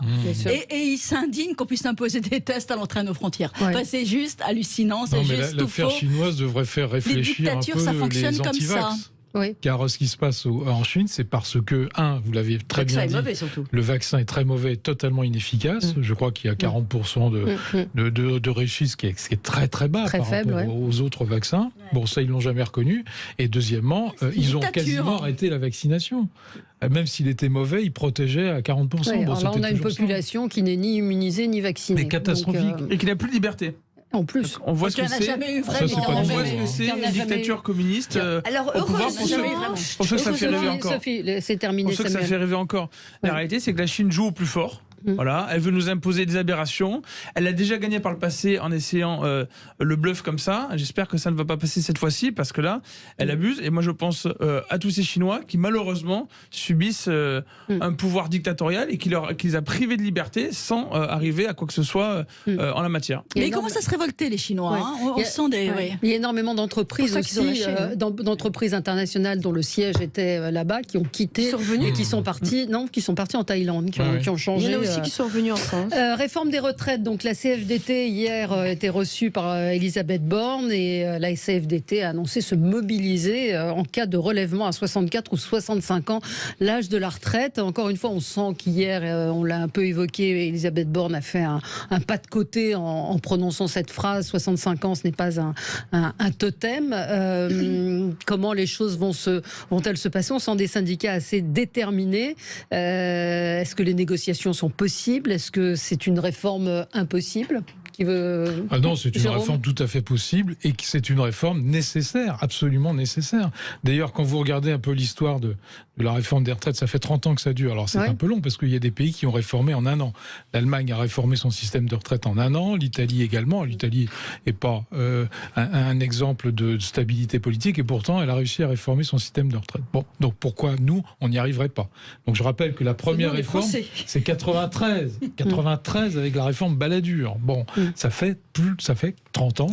[SPEAKER 3] Et ils s'indignent qu'on puisse imposer des tests à l'entrée à nos frontières. Enfin, c'est juste hallucinant. C'est juste tout faux.
[SPEAKER 4] L'affaire chinoise devrait faire réfléchir un peu
[SPEAKER 3] ça fonctionne
[SPEAKER 4] les
[SPEAKER 3] comme ça.
[SPEAKER 2] Oui.
[SPEAKER 4] Car ce qui se passe en Chine, c'est parce que, vous l'avez très bien dit, le vaccin est très mauvais, totalement inefficace. Je crois qu'il y a 40% de réussite, ce qui est très très bas
[SPEAKER 2] très
[SPEAKER 4] par
[SPEAKER 2] faible,
[SPEAKER 4] rapport aux autres vaccins. Bon, ça, ils l'ont jamais reconnu. Et deuxièmement, ils ont quasiment arrêté la vaccination. Même s'il était mauvais, il protégeait à 40%.
[SPEAKER 2] Oui, alors là, on a une population qui n'est ni immunisée ni vaccinée.
[SPEAKER 4] Mais catastrophique.
[SPEAKER 6] Et qui n'a plus de liberté.
[SPEAKER 2] En plus,
[SPEAKER 6] on voit ce que c'est. Une dictature communiste.
[SPEAKER 5] Alors,
[SPEAKER 6] au pouvoir pour ceux que ça fait rêver encore.
[SPEAKER 2] C'est terminé.
[SPEAKER 6] Pour ceux que ça fait rêver encore. La réalité, c'est que la Chine joue au plus fort. Voilà, elle veut nous imposer des aberrations. Elle a déjà gagné par le passé en essayant le bluff comme ça. J'espère que ça ne va pas passer cette fois-ci parce que là, elle abuse. Et moi, je pense à tous ces Chinois qui malheureusement subissent un pouvoir dictatorial et qui les a privés de liberté sans arriver à quoi que ce soit en la matière.
[SPEAKER 3] Mais ils commencent à se révolter, les Chinois. On sent des.
[SPEAKER 2] Il y a énormément d'entreprises aussi, d'entreprises internationales dont le siège était là-bas, qui ont quitté et qui sont partis. Non, qui sont partis en Thaïlande, qui ont changé.
[SPEAKER 5] Il y en a aussi qui sont revenus en France.
[SPEAKER 2] Réforme des retraites. Donc la CFDT hier était reçue par Elisabeth Borne et la CFDT a annoncé se mobiliser en cas de relèvement à 64 ou 65 ans l'âge de la retraite. Encore une fois, on sent qu'hier, on l'a un peu évoqué, Elisabeth Borne a fait un pas de côté en prononçant cette phrase. 65 ans, ce n'est pas un totem. Comment les choses vont-elles se passer? On sent des syndicats assez déterminés. Est-ce que les négociations sont possibles? Est-ce que c'est une réforme impossible?
[SPEAKER 4] Non, c'est une réforme tout à fait possible et c'est une réforme nécessaire, absolument nécessaire. D'ailleurs, quand vous regardez un peu l'histoire de la réforme des retraites, ça fait 30 ans que ça dure. Alors c'est un peu long parce qu'il y a des pays qui ont réformé en 1 an. L'Allemagne a réformé son système de retraite en 1 an, l'Italie également. L'Italie n'est pas un exemple de stabilité politique et pourtant elle a réussi à réformer son système de retraite. Bon, donc pourquoi nous, on n'y arriverait pas? Donc je rappelle que la première réforme, c'est 93. 93 avec la réforme Balladur. Bon, ça fait 30 ans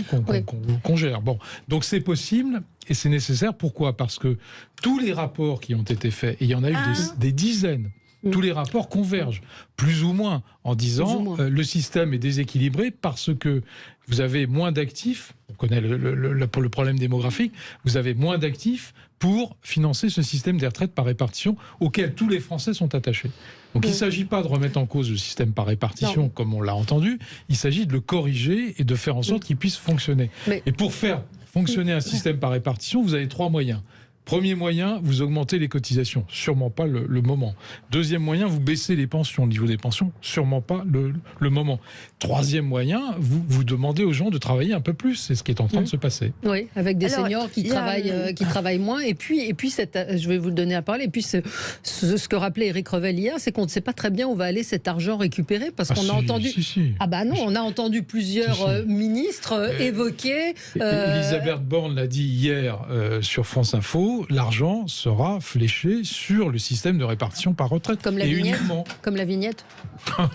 [SPEAKER 4] qu'on gère. Bon, donc c'est possible et c'est nécessaire. Pourquoi? Parce que tous les rapports qui ont été faits, et il y en a eu des dizaines, tous les rapports convergent, plus ou moins, en disant le système est déséquilibré parce que vous avez moins d'actifs, on connaît le problème démographique, vous avez moins d'actifs pour financer ce système des retraites par répartition auquel tous les Français sont attachés. Donc il ne s'agit pas de remettre en cause le système par répartition comme on l'a entendu, il s'agit de le corriger et de faire en sorte qu'il puisse fonctionner. Et pour faire fonctionner un système par répartition, vous avez 3 moyens. Premier moyen, vous augmentez les cotisations, sûrement pas le moment. Deuxième moyen, vous baissez les pensions, le niveau des pensions, sûrement pas le moment. Troisième moyen, vous demandez aux gens de travailler un peu plus, c'est ce qui est en train de se passer.
[SPEAKER 2] Oui, avec des seniors qui travaillent moins. Et puis je vais vous le donner à parler. Et puis ce que rappelait Éric Revel hier, c'est qu'on ne sait pas très bien où va aller cet argent récupéré, parce qu'on a entendu. Ah bah non, on a entendu plusieurs ministres évoquer.
[SPEAKER 4] Elisabeth Borne l'a dit hier sur France Info, l'argent sera fléché sur le système de répartition par retraite.
[SPEAKER 2] Comme la vignette. Comme la vignette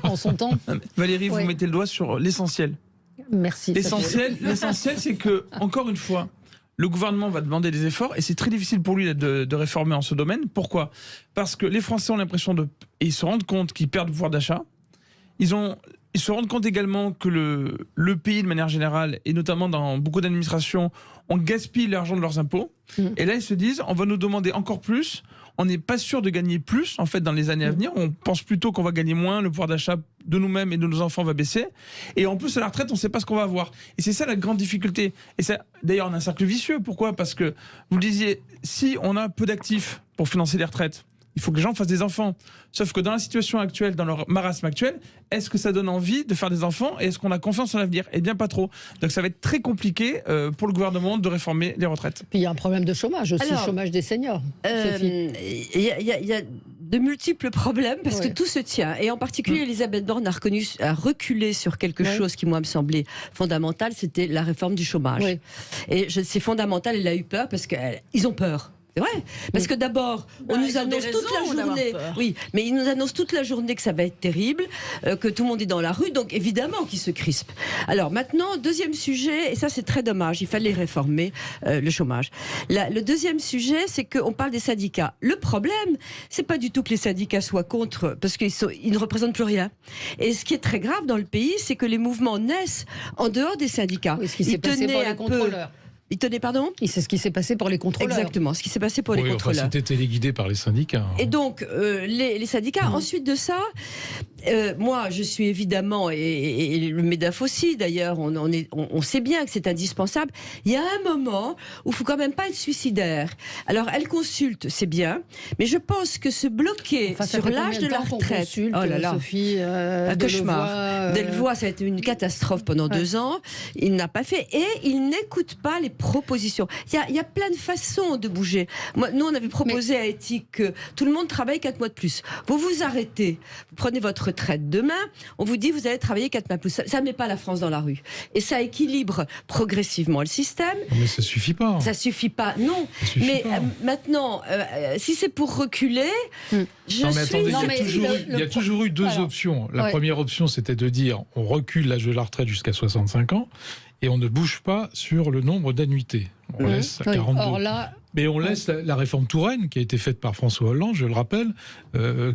[SPEAKER 2] en son temps.
[SPEAKER 6] Valérie, vous mettez le doigt sur l'essentiel.
[SPEAKER 2] Merci.
[SPEAKER 6] L'essentiel, c'est que, encore une fois, le gouvernement va demander des efforts et c'est très difficile pour lui de réformer en ce domaine. Pourquoi ? Parce que les Français ont l'impression et ils se rendent compte qu'ils perdent le pouvoir d'achat. Ils se rendent compte également que le pays, de manière générale, et notamment dans beaucoup d'administrations, on gaspille l'argent de leurs impôts. Et là, ils se disent, on va nous demander encore plus. On n'est pas sûr de gagner plus, en fait, dans les années à venir. On pense plutôt qu'on va gagner moins. Le pouvoir d'achat de nous-mêmes et de nos enfants va baisser. Et en plus, à la retraite, on ne sait pas ce qu'on va avoir. Et c'est ça la grande difficulté. Et ça, d'ailleurs, on a un cercle vicieux. Pourquoi ? Parce que, vous le disiez, si on a peu d'actifs pour financer les retraites, il faut que les gens fassent des enfants. Sauf que dans la situation actuelle, dans leur marasme actuel, est-ce que ça donne envie de faire des enfants et est-ce qu'on a confiance en l'avenir ? Eh bien, pas trop. Donc ça va être très compliqué pour le gouvernement de réformer les retraites.
[SPEAKER 2] Puis il y a un problème de chômage aussi, le chômage des seniors.
[SPEAKER 5] Il y a de multiples problèmes parce que tout se tient. Et en particulier, Elisabeth Borne a reculé sur quelque chose qui, moi, me semblait fondamental, c'était la réforme du chômage. Et c'est fondamental, elle a eu peur parce qu'ils ont peur. C'est vrai, parce que d'abord, on nous annonce toute la journée. Oui, mais ils nous annoncent toute la journée que ça va être terrible, que tout le monde est dans la rue, donc évidemment qu'ils se crispent. Alors maintenant, deuxième sujet, et ça c'est très dommage, il fallait réformer le chômage. Le deuxième sujet, c'est qu'on parle des syndicats. Le problème, c'est pas du tout que les syndicats soient contre, parce qu'ils ne représentent plus rien. Et ce qui est très grave dans le pays, c'est que les mouvements naissent en dehors des syndicats.
[SPEAKER 2] Oui, ce qui s'est passé pour les contrôleurs.
[SPEAKER 5] Il tenait, pardon ?
[SPEAKER 2] Et c'est ce qui s'est passé pour les contrôleurs.
[SPEAKER 5] Exactement, ce qui s'est passé pour les contrôleurs.
[SPEAKER 4] C'était téléguidé par les syndicats.
[SPEAKER 5] Et donc, les syndicats, ensuite de ça, moi, je suis évidemment, et le MEDEF aussi, d'ailleurs, on sait bien que c'est indispensable. Il y a un moment où il ne faut quand même pas être suidaire. Alors, elle consulte, c'est bien, mais je pense que se bloquer sur l'âge de la retraite...
[SPEAKER 2] Oh là là, Sophie,
[SPEAKER 5] un cauchemar. Delvoye, ça a été une catastrophe pendant 2 ans. Il n'a pas fait, et il n'écoute pas les propositions. Il y a plein de façons de bouger. Nous, on avait proposé à Éthique que tout le monde travaille 4 mois de plus. Vous vous arrêtez, vous prenez votre retraite demain, on vous dit vous allez travailler 4 mois de plus. Ça ne met pas la France dans la rue. Et ça équilibre progressivement le système.
[SPEAKER 4] Mais ça ne suffit pas.
[SPEAKER 5] Ça ne suffit pas, non. Mais maintenant, si c'est pour reculer, il
[SPEAKER 4] y a toujours eu 2 options. La première option, c'était de dire on recule l'âge de la retraite jusqu'à 65 ans. Et on ne bouge pas sur le nombre d'annuités. On laisse à 42.
[SPEAKER 2] Or là,
[SPEAKER 4] mais on laisse la réforme Touraine, qui a été faite par François Hollande, je le rappelle,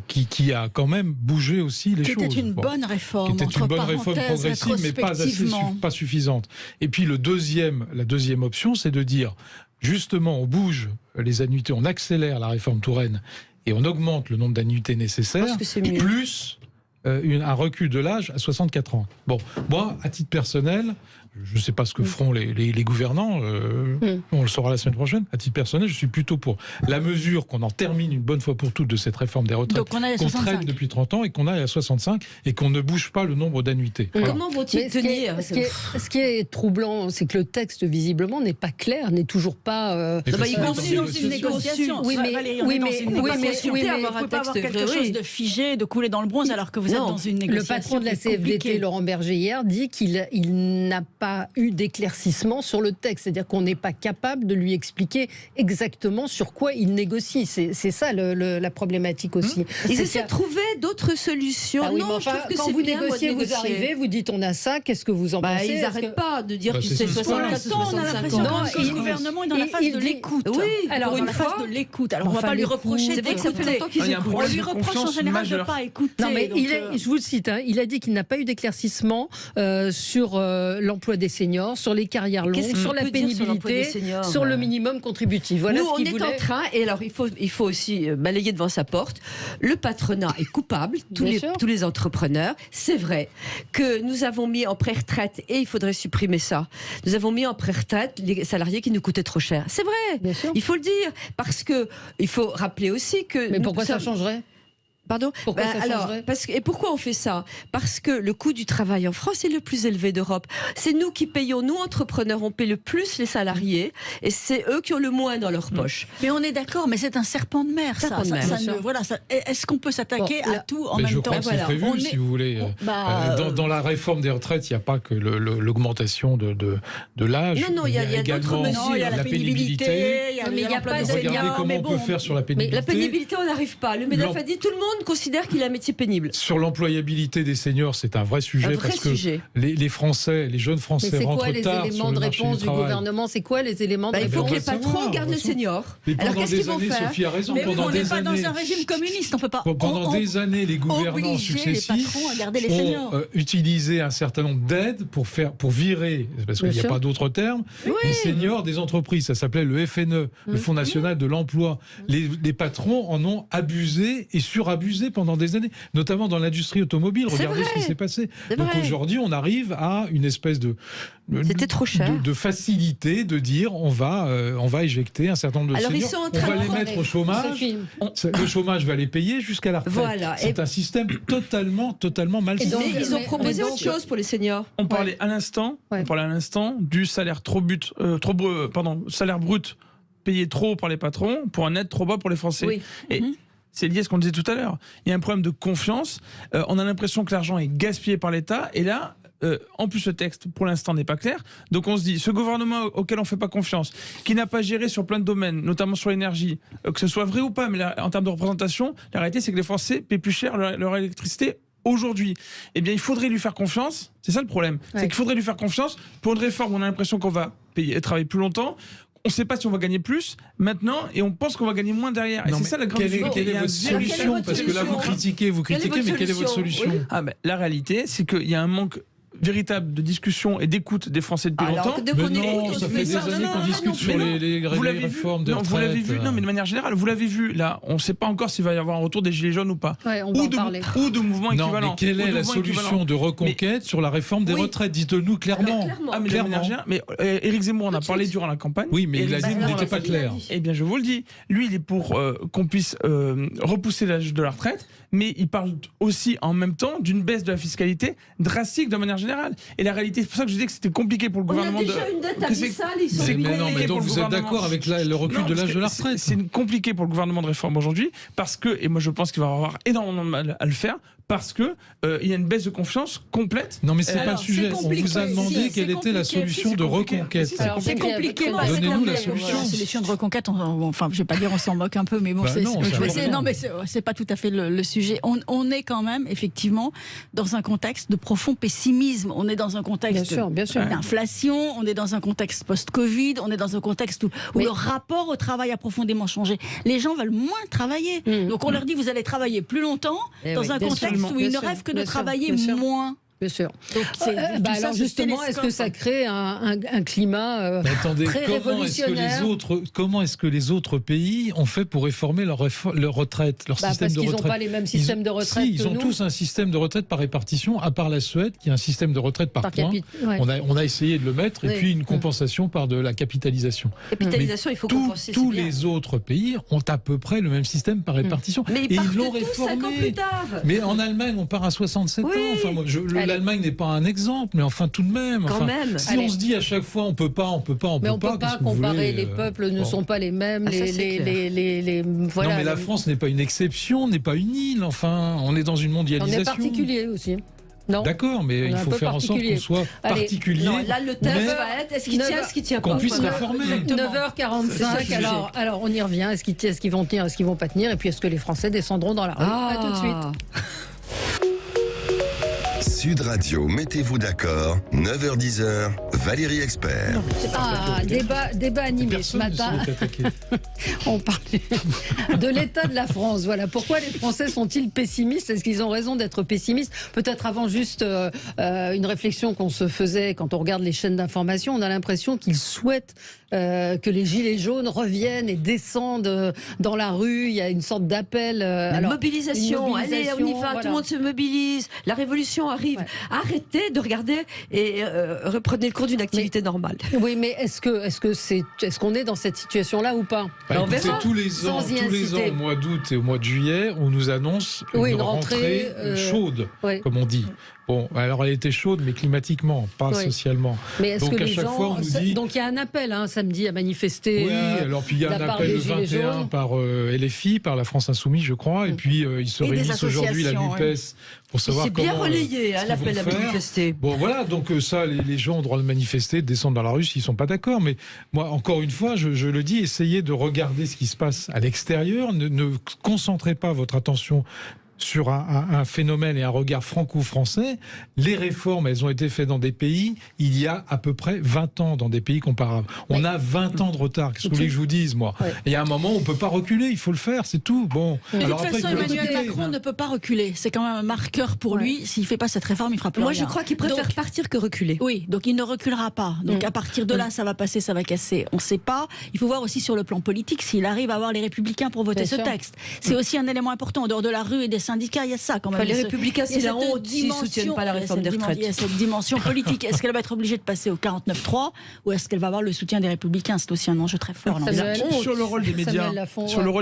[SPEAKER 4] qui a quand même bougé aussi les choses.
[SPEAKER 3] Qui était une bonne réforme,
[SPEAKER 4] qui était une bonne réforme progressive, mais pas suffisante. Et puis la deuxième option, c'est de dire, justement, on bouge les annuités, on accélère la réforme Touraine, et on augmente le nombre d'annuités nécessaires, plus un recul de l'âge à 64 ans. Bon, moi, à titre personnel, je ne sais pas ce que feront les gouvernants, on le saura la semaine prochaine. À titre personnel, je suis plutôt pour la mesure qu'on en termine une bonne fois pour toutes de cette réforme des retraites qu'on traîne depuis 30 ans et qu'on aille à 65 et qu'on ne bouge pas le nombre d'annuités.
[SPEAKER 5] Voilà. Comment vont-ils tenir ?
[SPEAKER 2] Ce qui est troublant, c'est que le texte, visiblement, n'est pas clair, n'est toujours pas...
[SPEAKER 3] il continue dans une négociation. Oui, mais on ne peut pas avoir quelque chose de figé, de couler dans le bronze alors que vous êtes dans une négociation.
[SPEAKER 2] Le patron de la CFDT, Laurent Berger, hier, dit qu'il n'a pas eu d'éclaircissement sur le texte. C'est-à-dire qu'on n'est pas capable de lui expliquer exactement sur quoi il négocie. C'est ça la problématique aussi.
[SPEAKER 5] Ils essaient de trouver d'autres solutions.
[SPEAKER 2] Non, je trouve que quand vous négociez, vous arrivez, vous dites on a ça, qu'est-ce que vous en pensez ?
[SPEAKER 5] Ils n'arrêtent pas de dire qu'ils c'est 64 ans.
[SPEAKER 3] On a l'impression que le gouvernement est dans la phase de l'écoute.
[SPEAKER 5] Oui,
[SPEAKER 3] alors une phase de l'écoute. Alors on ne va pas lui reprocher d'écouter.
[SPEAKER 5] Ça fait longtemps qu'ils écoutent.
[SPEAKER 3] On lui reproche en général de ne pas écouter.
[SPEAKER 2] Non, mais je vous le cite, hein, il a dit qu'il n'a pas eu d'éclaircissement sur l'emploi des seniors, sur les carrières longues, sur la pénibilité, sur le minimum contributif. Voilà
[SPEAKER 5] Nous,
[SPEAKER 2] ce qu'il
[SPEAKER 5] on est
[SPEAKER 2] voulait.
[SPEAKER 5] en train, et alors il faut aussi balayer devant sa porte. Le patronat est coupable, tous les entrepreneurs. C'est vrai que nous avons mis en pré-retraite, et il faudrait supprimer ça, nous avons mis en pré-retraite les salariés qui nous coûtaient trop cher. C'est vrai, il faut le dire, parce que il faut rappeler aussi que...
[SPEAKER 2] Mais pourquoi ça changerait ?
[SPEAKER 5] Pardon ?
[SPEAKER 2] Pourquoi ça changerait ?
[SPEAKER 5] Et pourquoi on fait ça ? Parce que le coût du travail en France est le plus élevé d'Europe. C'est nous qui payons, nous entrepreneurs, on paye le plus les salariés, et c'est eux qui ont le moins dans leur poche.
[SPEAKER 3] Mais on est d'accord, mais c'est un serpent de mer, ça. Est-ce qu'on peut s'attaquer à tout en même temps ?
[SPEAKER 4] Je crois que c'est prévu, si vous voulez. Dans la réforme des retraites, il n'y a pas que l'augmentation de l'âge.
[SPEAKER 5] Non, il y a d'autres mesures.
[SPEAKER 3] Il y a la pénibilité,
[SPEAKER 5] mais il n'y a pas de
[SPEAKER 4] Regardez comment on peut faire sur la pénibilité.
[SPEAKER 5] Mais la pénibilité, on n'arrive pas. Le MEDEF a dit tout le monde considère qu'il a un métier pénible.
[SPEAKER 4] Sur l'employabilité des seniors, c'est un vrai sujet parce que les Français, les jeunes Français rentrent tard sur le marché du travail. C'est quoi les éléments de réponse du gouvernement ? C'est quoi les éléments de réponse ?
[SPEAKER 5] Il faut que les patrons gardent les seniors.
[SPEAKER 4] Alors qu'est-ce qu'ils vont faire ? Sophie a raison.
[SPEAKER 3] Mais on n'est pas dans un régime communiste, on peut pas.
[SPEAKER 4] Pendant des années, les gouvernants successifs ont utilisé un certain nombre d'aides pour virer, parce qu'il n'y a pas d'autre terme, les seniors des entreprises. Ça s'appelait le FNE, le Fonds national de l'emploi. Les patrons en ont abusé et surabusé pendant des années, notamment dans l'industrie automobile. Regardez ce qui s'est passé. Donc aujourd'hui, on arrive à une espèce
[SPEAKER 5] c'était trop cher.
[SPEAKER 4] De facilité de dire on va éjecter un certain nombre de seniors, on va les mettre au chômage. Le chômage va les payer jusqu'à la retraite. Voilà. C'est un système totalement mal fait.
[SPEAKER 5] Mais ils ont proposé autre chose pour les seniors.
[SPEAKER 6] On parlait à l'instant du salaire salaire brut payé trop haut par les patrons pour un net trop bas pour les Français.
[SPEAKER 5] Oui.
[SPEAKER 6] Et c'est lié à ce qu'on disait tout à l'heure. Il y a un problème de confiance. On a l'impression que l'argent est gaspillé par l'État. Et là, en plus, le texte, pour l'instant, n'est pas clair. Donc on se dit, ce gouvernement auquel on ne fait pas confiance, qui n'a pas géré sur plein de domaines, notamment sur l'énergie, que ce soit vrai ou pas, mais en termes de représentation, la réalité, c'est que les Français paient plus cher leur électricité aujourd'hui. Eh bien, il faudrait lui faire confiance. C'est ça le problème. C'est qu'il faudrait lui faire confiance pour une réforme où on a l'impression qu'on va travailler plus longtemps. On ne sait pas si on va gagner plus maintenant et on pense qu'on va gagner moins derrière. Et c'est ça la grande différence.
[SPEAKER 4] Quelle est votre solution ? Parce que là, vous critiquez, mais quelle est votre solution ?
[SPEAKER 6] La réalité, c'est qu'il y a un manque véritable de discussion et d'écoute des Français depuis longtemps.
[SPEAKER 4] Ça fait des années qu'on discute sur les réformes des retraites.
[SPEAKER 6] Vous l'avez vu, mais de manière générale, vous l'avez vu. Là, on ne sait pas encore s'il va y avoir un retour des Gilets jaunes ou pas. Ou de mouvements équivalents.
[SPEAKER 4] Mais quelle est la solution de reconquête sur la réforme des retraites ? Dites-nous clairement.
[SPEAKER 6] Mais Éric Zemmour en a parlé durant la campagne.
[SPEAKER 4] Oui, mais il n'était pas clair.
[SPEAKER 6] Eh bien, je vous le dis. Lui, il est pour qu'on puisse repousser l'âge de la retraite, mais il parle aussi en même temps d'une baisse de la fiscalité drastique de manière générale. Et la réalité, c'est pour ça que je disais que c'était compliqué pour le gouvernement.
[SPEAKER 5] On a déjà une dette abyssale,
[SPEAKER 4] mais donc vous êtes d'accord avec le recul de l'âge de la retraite ?
[SPEAKER 6] C'est compliqué pour le gouvernement de réforme aujourd'hui, parce que, et moi je pense qu'il va avoir énormément de mal à le faire, parce que il y a une baisse de confiance complète.
[SPEAKER 4] Non, mais c'est pas le sujet. On vous a demandé quelle était la solution de reconquête.
[SPEAKER 3] C'est compliqué.
[SPEAKER 4] Donnez-nous la solution.
[SPEAKER 3] La solution de reconquête, enfin, je vais pas dire on s'en moque un peu, mais bon, c'est pas tout à fait le sujet. On est quand même effectivement dans un contexte de profond pessimisme. On est dans un contexte d'inflation. On est dans un contexte post-Covid. On est dans un contexte où le rapport au travail a profondément changé. Les gens veulent moins travailler. Donc on leur dit vous allez travailler plus longtemps dans un contexte où ils ne rêvent que de travailler moins.
[SPEAKER 2] Bien sûr. Donc, alors justement, est-ce que ça crée un climat très révolutionnaire ?
[SPEAKER 4] Comment est-ce que les autres pays ont fait pour réformer leur retraite, leur système de retraite ?
[SPEAKER 2] Parce qu'ils n'ont pas les mêmes systèmes de retraite que nous.
[SPEAKER 4] Ils ont tous un système de retraite par répartition, à part la Suède, qui a un système de retraite par points. On a essayé de le mettre, et puis une compensation par de la capitalisation.
[SPEAKER 5] Capitalisation, il faut compenser.
[SPEAKER 4] Tous les autres pays ont à peu près le même système par répartition.
[SPEAKER 5] Mais ils l'ont réformé. 5 ans plus tard.
[SPEAKER 4] Mais en Allemagne, on part à 67 ans. Enfin, l'Allemagne n'est pas un exemple, mais enfin tout de même. Si on se dit à chaque fois on peut pas.
[SPEAKER 2] Mais on peut pas comparer. Les peuples ne sont pas les mêmes.
[SPEAKER 4] Voilà. Non, mais la France n'est pas une exception, n'est pas une île. Enfin, on est dans une mondialisation.
[SPEAKER 2] On est particulier aussi. Non.
[SPEAKER 4] D'accord, mais il faut faire en sorte qu'on soit particulier.
[SPEAKER 5] Non, là, le thème va être est-ce qu'il tient, est-ce qu'il tient pas.
[SPEAKER 4] Qu'on puisse réformer.
[SPEAKER 2] 9h45, alors on y revient. Est-ce qu'ils vont tenir, est-ce qu'ils vont pas tenir? Et puis est-ce que les Français descendront dans la rue? À tout de suite.
[SPEAKER 1] Sud Radio, mettez-vous d'accord, 9h-10h, Valérie Expert.
[SPEAKER 2] Débat animé ce matin. On parlait de l'état de la France. Voilà. Pourquoi les Français sont-ils pessimistes? Est-ce qu'ils ont raison d'être pessimistes? Peut-être avant juste une réflexion qu'on se faisait quand on regarde les chaînes d'information, on a l'impression qu'ils souhaitent que les gilets jaunes reviennent et descendent dans la rue. Il y a une sorte d'appel.
[SPEAKER 5] Mobilisation. Allez, on y va, voilà. Tout le monde se mobilise. La révolution arrive. Ouais. Arrêtez de regarder et reprenez le cours d'une activité normale.
[SPEAKER 2] Oui, mais est-ce qu'on est dans cette situation-là ou pas?
[SPEAKER 4] On verra. Tous les ans, au mois d'août et au mois de juillet, on nous annonce une rentrée chaude, comme on dit. Bon, alors elle était chaude, mais climatiquement, pas socialement.
[SPEAKER 2] Mais est-ce que les gens... Donc il y a un appel samedi à manifester.
[SPEAKER 4] Oui, alors puis il y a un appel le 21 par LFI, par la France Insoumise, je crois, et puis ils se réunissent aujourd'hui, la NUPES, pour savoir comment...
[SPEAKER 5] C'est bien relayé, l'appel à manifester.
[SPEAKER 4] Bon, voilà, donc ça, les gens ont le droit de manifester, de descendre dans la rue s'ils ne sont pas d'accord, mais moi, encore une fois, je le dis, essayez de regarder ce qui se passe à l'extérieur, ne concentrez pas votre attention sur un phénomène et un regard franco-français. Les réformes, elles ont été faites dans des pays il y a à peu près 20 ans, dans des pays comparables. On a 20 ans de retard. Qu'est-ce que vous voulez que je vous dise, moi? Il y a un moment où on ne peut pas reculer, il faut le faire, c'est tout. Bon.
[SPEAKER 3] De toute façon, Emmanuel Macron ne peut pas reculer. C'est quand même un marqueur pour lui. S'il ne fait pas cette réforme, il ne fera plus rien.
[SPEAKER 5] Moi, je crois qu'il préfère partir que reculer.
[SPEAKER 3] Oui, donc il ne reculera pas. Donc à partir de là, ça va passer, ça va casser. On ne sait pas. Il faut voir aussi sur le plan politique s'il arrive à avoir les Républicains pour voter ce texte. C'est aussi un élément important. En dehors de la rue et des syndicats, il y a ça.
[SPEAKER 5] Les Républicains, c'est la honte s'ils ne soutiennent pas la réforme des retraites.
[SPEAKER 3] Il y a cette dimension politique. Est-ce qu'elle va être obligée de passer au 49.3 ou est-ce qu'elle va avoir le soutien des Républicains? C'est aussi un enjeu très fort.
[SPEAKER 6] Sur le rôle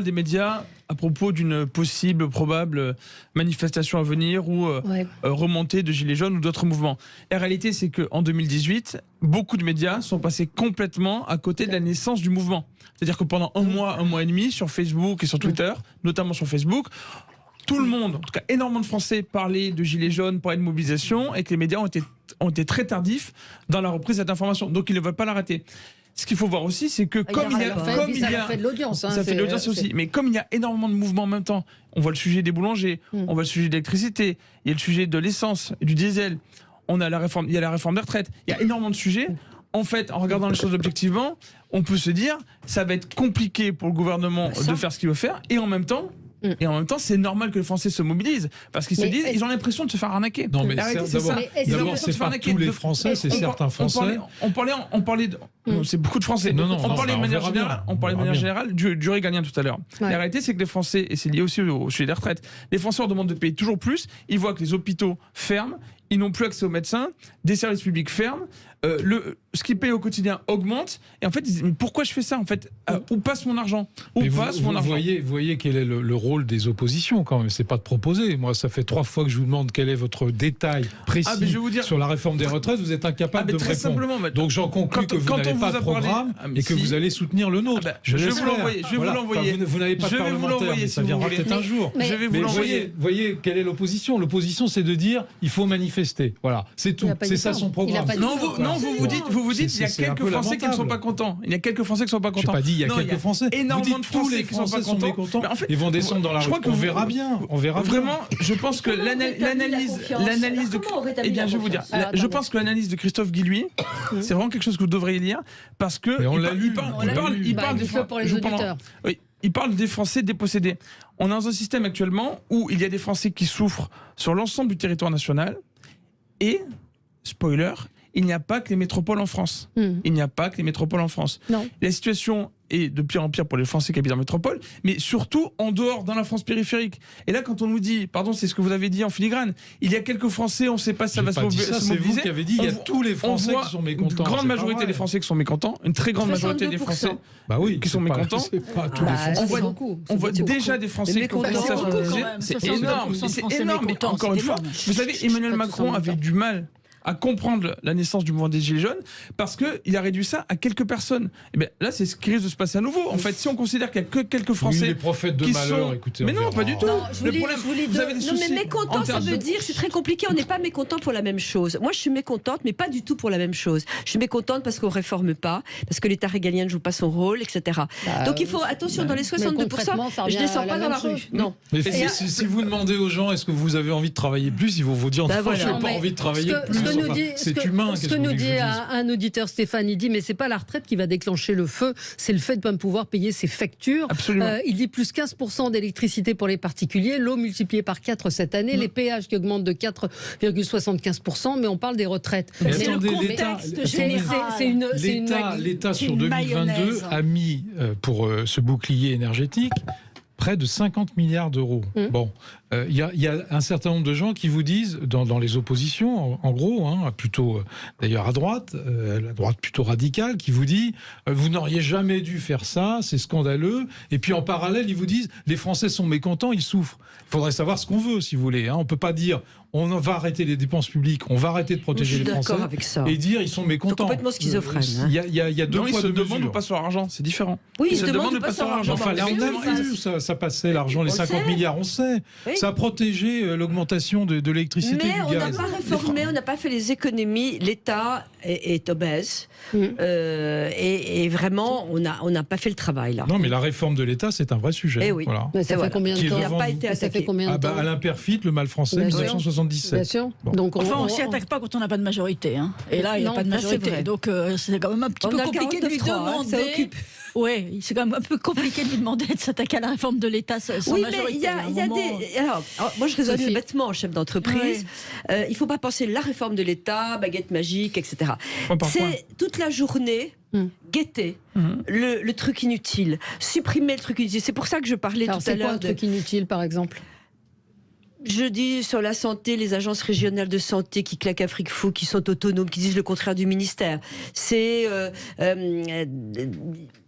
[SPEAKER 6] des médias, à propos d'une possible, probable manifestation à venir ou remontée de Gilets jaunes ou d'autres mouvements. La réalité, c'est qu'en 2018, beaucoup de médias sont passés complètement à côté de la naissance du mouvement. C'est-à-dire que pendant un mois et demi, sur Facebook et sur Twitter, notamment sur Facebook, tout le monde, en tout cas énormément de Français, parlaient de gilets jaunes, parlaient de mobilisation, et que les médias ont été très tardifs dans la reprise de cette information. Donc ils ne veulent pas l'arrêter. Ce qu'il faut voir aussi, c'est que
[SPEAKER 2] ça fait de l'audience.
[SPEAKER 6] Ça fait de l'audience aussi. Mais comme il y a énormément de mouvements en même temps, on voit le sujet des boulangers, on voit le sujet de l'électricité, il y a le sujet de l'essence, du diesel, il y a la réforme des retraites, il y a énormément de sujets. En fait, en regardant les choses objectivement, on peut se dire ça va être compliqué pour le gouvernement de faire ce qu'il veut faire, et en même temps, c'est normal que les Français se mobilisent parce qu'ils se disent, ils ont l'impression de se faire arnaquer.
[SPEAKER 4] Non, mais d'abord, c'est pas tous les Français, c'est certains Français.
[SPEAKER 6] On parlait de, c'est beaucoup de Français. On parlait de manière générale du régalien tout à l'heure. La réalité, c'est que les Français, et c'est lié aussi au sujet des retraites, les Français leur demandent de payer toujours plus. Ils voient que les hôpitaux ferment, ils n'ont plus accès aux médecins, des services publics ferment, ce qu'ils payent au quotidien augmente, et en fait ils disent mais pourquoi je fais ça en fait, où passe mon argent,
[SPEAKER 4] Vous voyez quel est le rôle des oppositions quand même, c'est pas de proposer. Moi ça fait 3 fois que je vous demande quel est votre détail précis sur la réforme des retraites, vous êtes incapable de me répondre. Donc j'en conclus que vous n'avez pas de programme et que vous allez soutenir le nôtre.
[SPEAKER 6] Je vais vous l'envoyer.
[SPEAKER 4] Vous n'avez pas de parlementaire, mais ça viendra peut-être un jour.
[SPEAKER 6] Je vais vous l'envoyer.
[SPEAKER 4] Voyez quelle est l'opposition. L'opposition c'est de dire il faut manifester. Voilà, c'est tout. C'est ça son programme.
[SPEAKER 6] Non, vous dites, il y a quelques Français qui ne sont pas contents. Il y a quelques Français qui ne sont pas contents.
[SPEAKER 4] Je n'ai pas dit il y a quelques Français.
[SPEAKER 6] Énormément de Français qui ne sont pas contents.
[SPEAKER 4] Ils vont descendre dans la rue. On verra bien.
[SPEAKER 6] Vraiment, je pense que l'analyse de... Eh bien, je vais vous dire. Je pense que l'analyse de Christophe Guilluy, c'est vraiment quelque chose que vous devriez lire parce que il parle des Français pour les auditeurs. Oui. Il parle des Français dépossédés. On est dans un système actuellement où il y a des Français qui souffrent sur l'ensemble du territoire national et, spoiler, il n'y a pas que les métropoles en France. Il n'y a pas que les métropoles en France.
[SPEAKER 2] Non.
[SPEAKER 6] La situation est de pire en pire pour les Français qui habitent en métropole, mais surtout en dehors, dans la France périphérique. Et là, quand on nous dit, pardon, c'est ce que vous avez dit en filigrane, il y a quelques Français, on ne sait pas si ça va se mobiliser.
[SPEAKER 4] C'est vous qui avez dit, il y a tous les Français qui sont mécontents.
[SPEAKER 6] Une grande majorité des Français qui sont mécontents, une très grande majorité des Français qui sont mécontents.
[SPEAKER 4] Pas tous les Français.
[SPEAKER 6] On voit déjà des Français qui ont commencé à se mobiliser. C'est énorme. C'est énorme. Mais encore une fois, vous savez, Emmanuel Macron avait du mal à comprendre la naissance du mouvement des Gilets jaunes parce qu'il a réduit ça à quelques personnes. Et bien là, c'est ce qui risque de se passer à nouveau. En fait, si on considère qu'il n'y a que quelques Français
[SPEAKER 4] les prophètes de malheur, écoutez.
[SPEAKER 6] Mais non, pas du tout.
[SPEAKER 5] Non,
[SPEAKER 6] Vous avez des soucis.
[SPEAKER 5] Non, mais mécontent, ça veut dire, c'est très compliqué, on n'est pas mécontent pour la même chose. Moi, je suis mécontente, mais pas du tout pour la même chose. Je suis mécontente parce qu'on ne réforme pas, parce que l'État régalien ne joue pas son rôle, etc. Donc il faut, attention, dans les 62%, je ne descends pas dans la rue. Non.
[SPEAKER 4] Mais si vous demandez aux gens, est-ce que vous avez envie de travailler plus, ils vont vous dire, non, je n'ai pas envie de travailler plus. C'est humain.
[SPEAKER 2] Ce que nous dit un auditeur, Stéphane, il dit, mais c'est pas la retraite qui va déclencher le feu, c'est le fait de ne pas pouvoir payer ses factures. Il dit plus 15% d'électricité pour les particuliers, l'eau multipliée par 4 cette année, les péages qui augmentent de 4,75%, mais on parle des retraites.
[SPEAKER 4] C'est le contexte général. L'État sur 2022 a mis pour ce bouclier énergétique près de 50 milliards d'euros. Bon, il y a un certain nombre de gens qui vous disent, dans les oppositions, en gros, plutôt d'ailleurs à droite, la droite plutôt radicale, qui vous dit vous n'auriez jamais dû faire ça, c'est scandaleux. Et puis en parallèle, ils vous disent les Français sont mécontents, ils souffrent. Il faudrait savoir ce qu'on veut, si vous voulez. On ne peut pas dire on va arrêter les dépenses publiques, on va arrêter de protéger les Français
[SPEAKER 5] avec ça.
[SPEAKER 4] et dire ils sont mécontents.
[SPEAKER 5] C'est complètement schizophrène.
[SPEAKER 4] Il y a deux poids, deux mesures.
[SPEAKER 6] Ils se demandent où passe leur argent, c'est différent.
[SPEAKER 5] Oui, ils se demandent où passe leur argent.
[SPEAKER 4] Enfin, là, on a vu ça passait, l'argent, les 50 milliards, on sait. Oui. Ça a protégé l'augmentation de l'électricité,
[SPEAKER 5] mais
[SPEAKER 4] du gaz.
[SPEAKER 5] Mais on n'a pas réformé, on n'a pas fait les économies. L'État est obèse. Et vraiment, on n'a pas fait le travail, là.
[SPEAKER 4] Non, mais la réforme de l'État, c'est un vrai sujet.
[SPEAKER 5] Eh oui.
[SPEAKER 4] Voilà.
[SPEAKER 2] Mais ça fait combien de temps?
[SPEAKER 5] Il n'a pas été attaqué.
[SPEAKER 4] Alain Perfit, le mal français, 1977.
[SPEAKER 2] Bien sûr.
[SPEAKER 3] Bon. Donc on ne s'y attaque pas quand on n'a pas de majorité. Et là, il n'y a pas de majorité. Donc c'est quand même un petit peu compliqué de lui demander. Oui, c'est quand même un peu compliqué de lui demander de s'attaquer à la réforme de l'État sans majorité.
[SPEAKER 5] Oui, mais il y a des... Alors, moi, je raisonne bêtement, chef d'entreprise. Il ne faut pas penser la réforme de l'État, baguette magique, etc. C'est toute la journée... guetter le truc inutile, supprimer le truc inutile. C'est pour ça que je parlais tout à l'heure.
[SPEAKER 2] C'est quoi un truc inutile, par exemple?
[SPEAKER 5] Je dis sur la santé, les agences régionales de santé qui claquent à fric fou, qui sont autonomes, qui disent le contraire du ministère. C'est...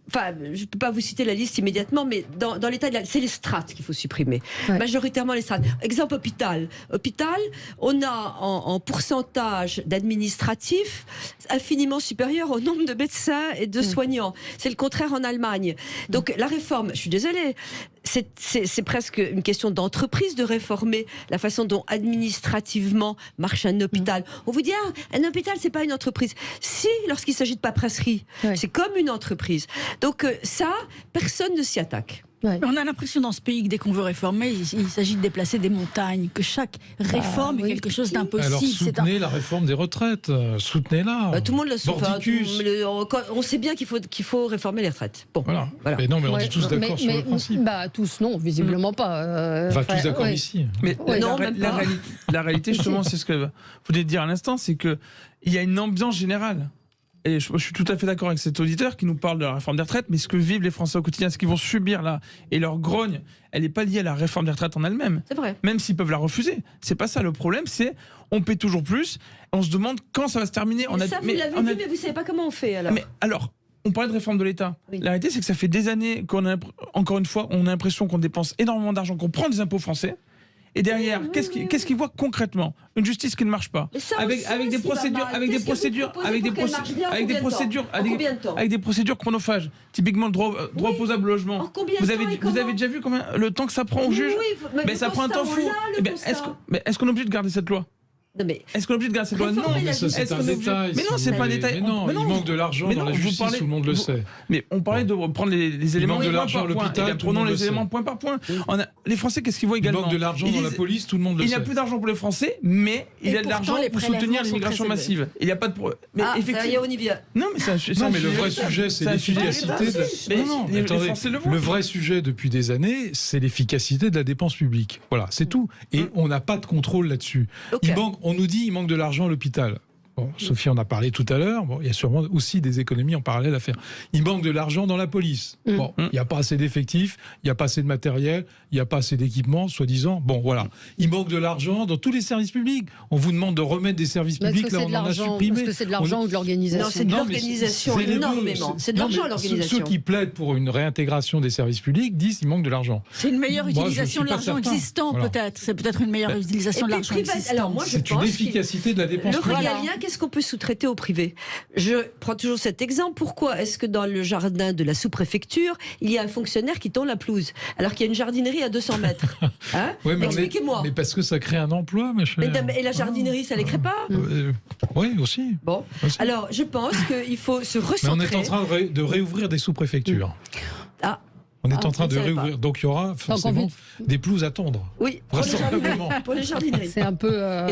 [SPEAKER 5] Enfin, je ne peux pas vous citer la liste immédiatement, mais dans l'état c'est les strates qu'il faut supprimer. Ouais. Majoritairement les strates. Exemple hôpital. Hôpital, on a en pourcentage d'administratifs infiniment supérieur au nombre de médecins et de soignants. C'est le contraire en Allemagne. Donc la réforme, je suis désolée, c'est presque une question d'entreprise de réformer la façon dont administrativement marche un hôpital. On vous dit, un hôpital, c'est pas une entreprise. Si, lorsqu'il s'agit de paperasserie, c'est comme une entreprise. Donc ça, personne ne s'y attaque.
[SPEAKER 3] Ouais. On a l'impression dans ce pays que dès qu'on veut réformer, il s'agit de déplacer des montagnes, que chaque réforme est quelque chose d'impossible.
[SPEAKER 4] Alors soutenez la réforme des retraites, soutenez-la.
[SPEAKER 5] Tout le monde le soutient. On sait bien qu'il faut réformer les retraites. Bon,
[SPEAKER 4] voilà. Mais non, mais on est tous d'accord sur le principe.
[SPEAKER 2] Tous non, visiblement pas.
[SPEAKER 4] Enfin, tous d'accord ici.
[SPEAKER 6] Mais la réalité, justement, c'est ce que vous venez de dire à l'instant, c'est qu'il y a une ambiance générale. Et je suis tout à fait d'accord avec cet auditeur qui nous parle de la réforme des retraites, mais ce que vivent les Français au quotidien, ce qu'ils vont subir là, et leur grogne, elle n'est pas liée à la réforme des retraites en elle-même.
[SPEAKER 5] C'est vrai.
[SPEAKER 6] Même s'ils peuvent la refuser. C'est pas ça le problème, c'est on paie toujours plus, on se demande quand ça va se terminer.
[SPEAKER 5] Vous l'avez vu, mais vous ne savez pas comment on fait alors.
[SPEAKER 6] Mais alors, on parlait de réforme de l'État. Oui. La réalité, c'est que ça fait des années encore une fois, on a l'impression qu'on dépense énormément d'argent, qu'on prend des impôts français. Et derrière, qu'est-ce qu'ils voient concrètement? Une justice qui ne marche pas, avec des procédures chronophages. Typiquement, le droit opposable au logement. Vous avez déjà vu le temps que ça prend au juge? Mais ça prend un temps fou. Est-ce qu'on est obligé de garder cette loi? Est-ce qu'on est obligé de garder cette loi? Non,
[SPEAKER 4] mais ça, c'est un détail.
[SPEAKER 6] Mais non, c'est pas un détail.
[SPEAKER 4] Mais non, il manque de l'argent dans la justice, tout le monde le sait.
[SPEAKER 6] Mais on parlait de prendre les éléments
[SPEAKER 4] de l'argent à l'hôpital,
[SPEAKER 6] prenons les éléments point par point. Les Français, qu'est-ce qu'ils voient également?
[SPEAKER 4] Il manque de l'argent dans la police, tout le monde le sait.
[SPEAKER 6] Il n'y a plus d'argent pour les Français, mais il y a de l'argent pour soutenir l'immigration massive. Il n'y a pas de
[SPEAKER 5] mais effectivement, on y vient.
[SPEAKER 6] Non, mais
[SPEAKER 4] le vrai sujet, c'est l'efficacité. Non, attendez. Le vrai sujet depuis des années, c'est l'efficacité de la dépense publique. Voilà, c'est tout. Et on n'a pas de contrôle là-dessus. On nous dit il manque de l'argent à l'hôpital. Bon, Sophie en a parlé tout à l'heure. Bon, il y a sûrement aussi des économies en parallèle à faire. Il manque de l'argent dans la police. Bon, il n'y a pas assez d'effectifs, il n'y a pas assez de matériel, il n'y a pas assez d'équipements, soi-disant. Bon, voilà. Il manque de l'argent dans tous les services publics. On vous demande de remettre des services publics, là on en a supprimé.
[SPEAKER 2] Est-ce que c'est de l'argent ou de l'organisation?
[SPEAKER 5] Non, c'est de l'organisation, énormément. C'est de l'argent, l'organisation.
[SPEAKER 4] Ceux qui plaident pour une réintégration des services publics disent qu'il manque de l'argent.
[SPEAKER 3] C'est une meilleure utilisation de l'argent existant, peut-être. C'est peut-être une meilleure utilisation de l'argent existant.
[SPEAKER 5] Alors, moi,
[SPEAKER 4] c'est une efficacité de la dépense.
[SPEAKER 5] Le régalien, qu'est-ce qu'on peut sous-traiter au privé? Je prends toujours cet exemple. Pourquoi est-ce que dans le jardin de la sous-préfecture, il y a un fonctionnaire qui tond la pelouse, alors qu'il y a une jardinerie à 200 mètres? Expliquez-moi.
[SPEAKER 4] Mais parce que ça crée un emploi, ma chère.
[SPEAKER 5] Et la jardinerie, ça ne les crée pas?
[SPEAKER 4] Oui, aussi.
[SPEAKER 5] Bon. Aussi. Alors, je pense qu'il faut se recentrer.
[SPEAKER 4] Mais on est en train de réouvrir des sous-préfectures. On est en train de réouvrir. Donc il y aura forcément des pelouses à tondre.
[SPEAKER 5] Oui, pour les jardineries.
[SPEAKER 2] C'est un peu, un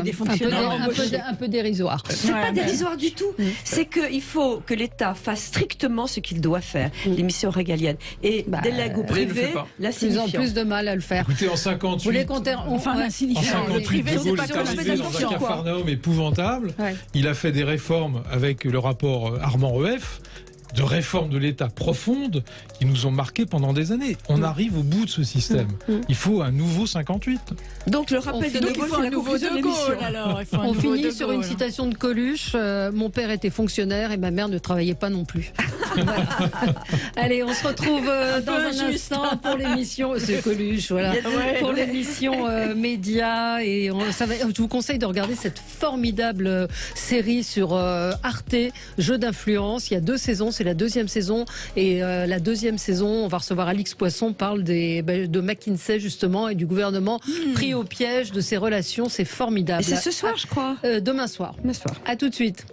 [SPEAKER 2] peu dérisoire.
[SPEAKER 5] C'est pas dérisoire du tout. C'est qu'il faut que l'État fasse strictement ce qu'il doit faire, les missions régaliennes. Et délègue au privé l'insignifiant.
[SPEAKER 2] Ils ont plus de mal à le faire.
[SPEAKER 4] Écoutez, en 58,
[SPEAKER 2] vous voulez compter,
[SPEAKER 3] enfin, l'insignifiant.
[SPEAKER 4] En 58, De Gaulle est arrivé dans un capharnaüm épouvantable. Il a fait des réformes avec le rapport Armand-Rueff, de réformes de l'État profondes qui nous ont marqués pendant des années. On arrive au bout de ce système. Il faut un nouveau 58.
[SPEAKER 5] Donc le rappel de Gaulle, c'est la conclusion de l'émission.
[SPEAKER 2] On finit sur une citation de Coluche. Mon père était fonctionnaire et ma mère ne travaillait pas non plus. Allez, on se retrouve dans un instant pour l'émission. C'est Coluche, voilà. Pour l'émission Média. Et je vous conseille de regarder cette formidable série sur Arte, Jeux d'influence. Il y a 2 saisons. C'est la 2e saison. Et la 2e saison, on va recevoir Alix Poisson, parle de McKinsey, justement, et du gouvernement pris au piège de ses relations. C'est formidable.
[SPEAKER 5] Et c'est ce soir, je crois.
[SPEAKER 2] Demain soir. À tout de suite.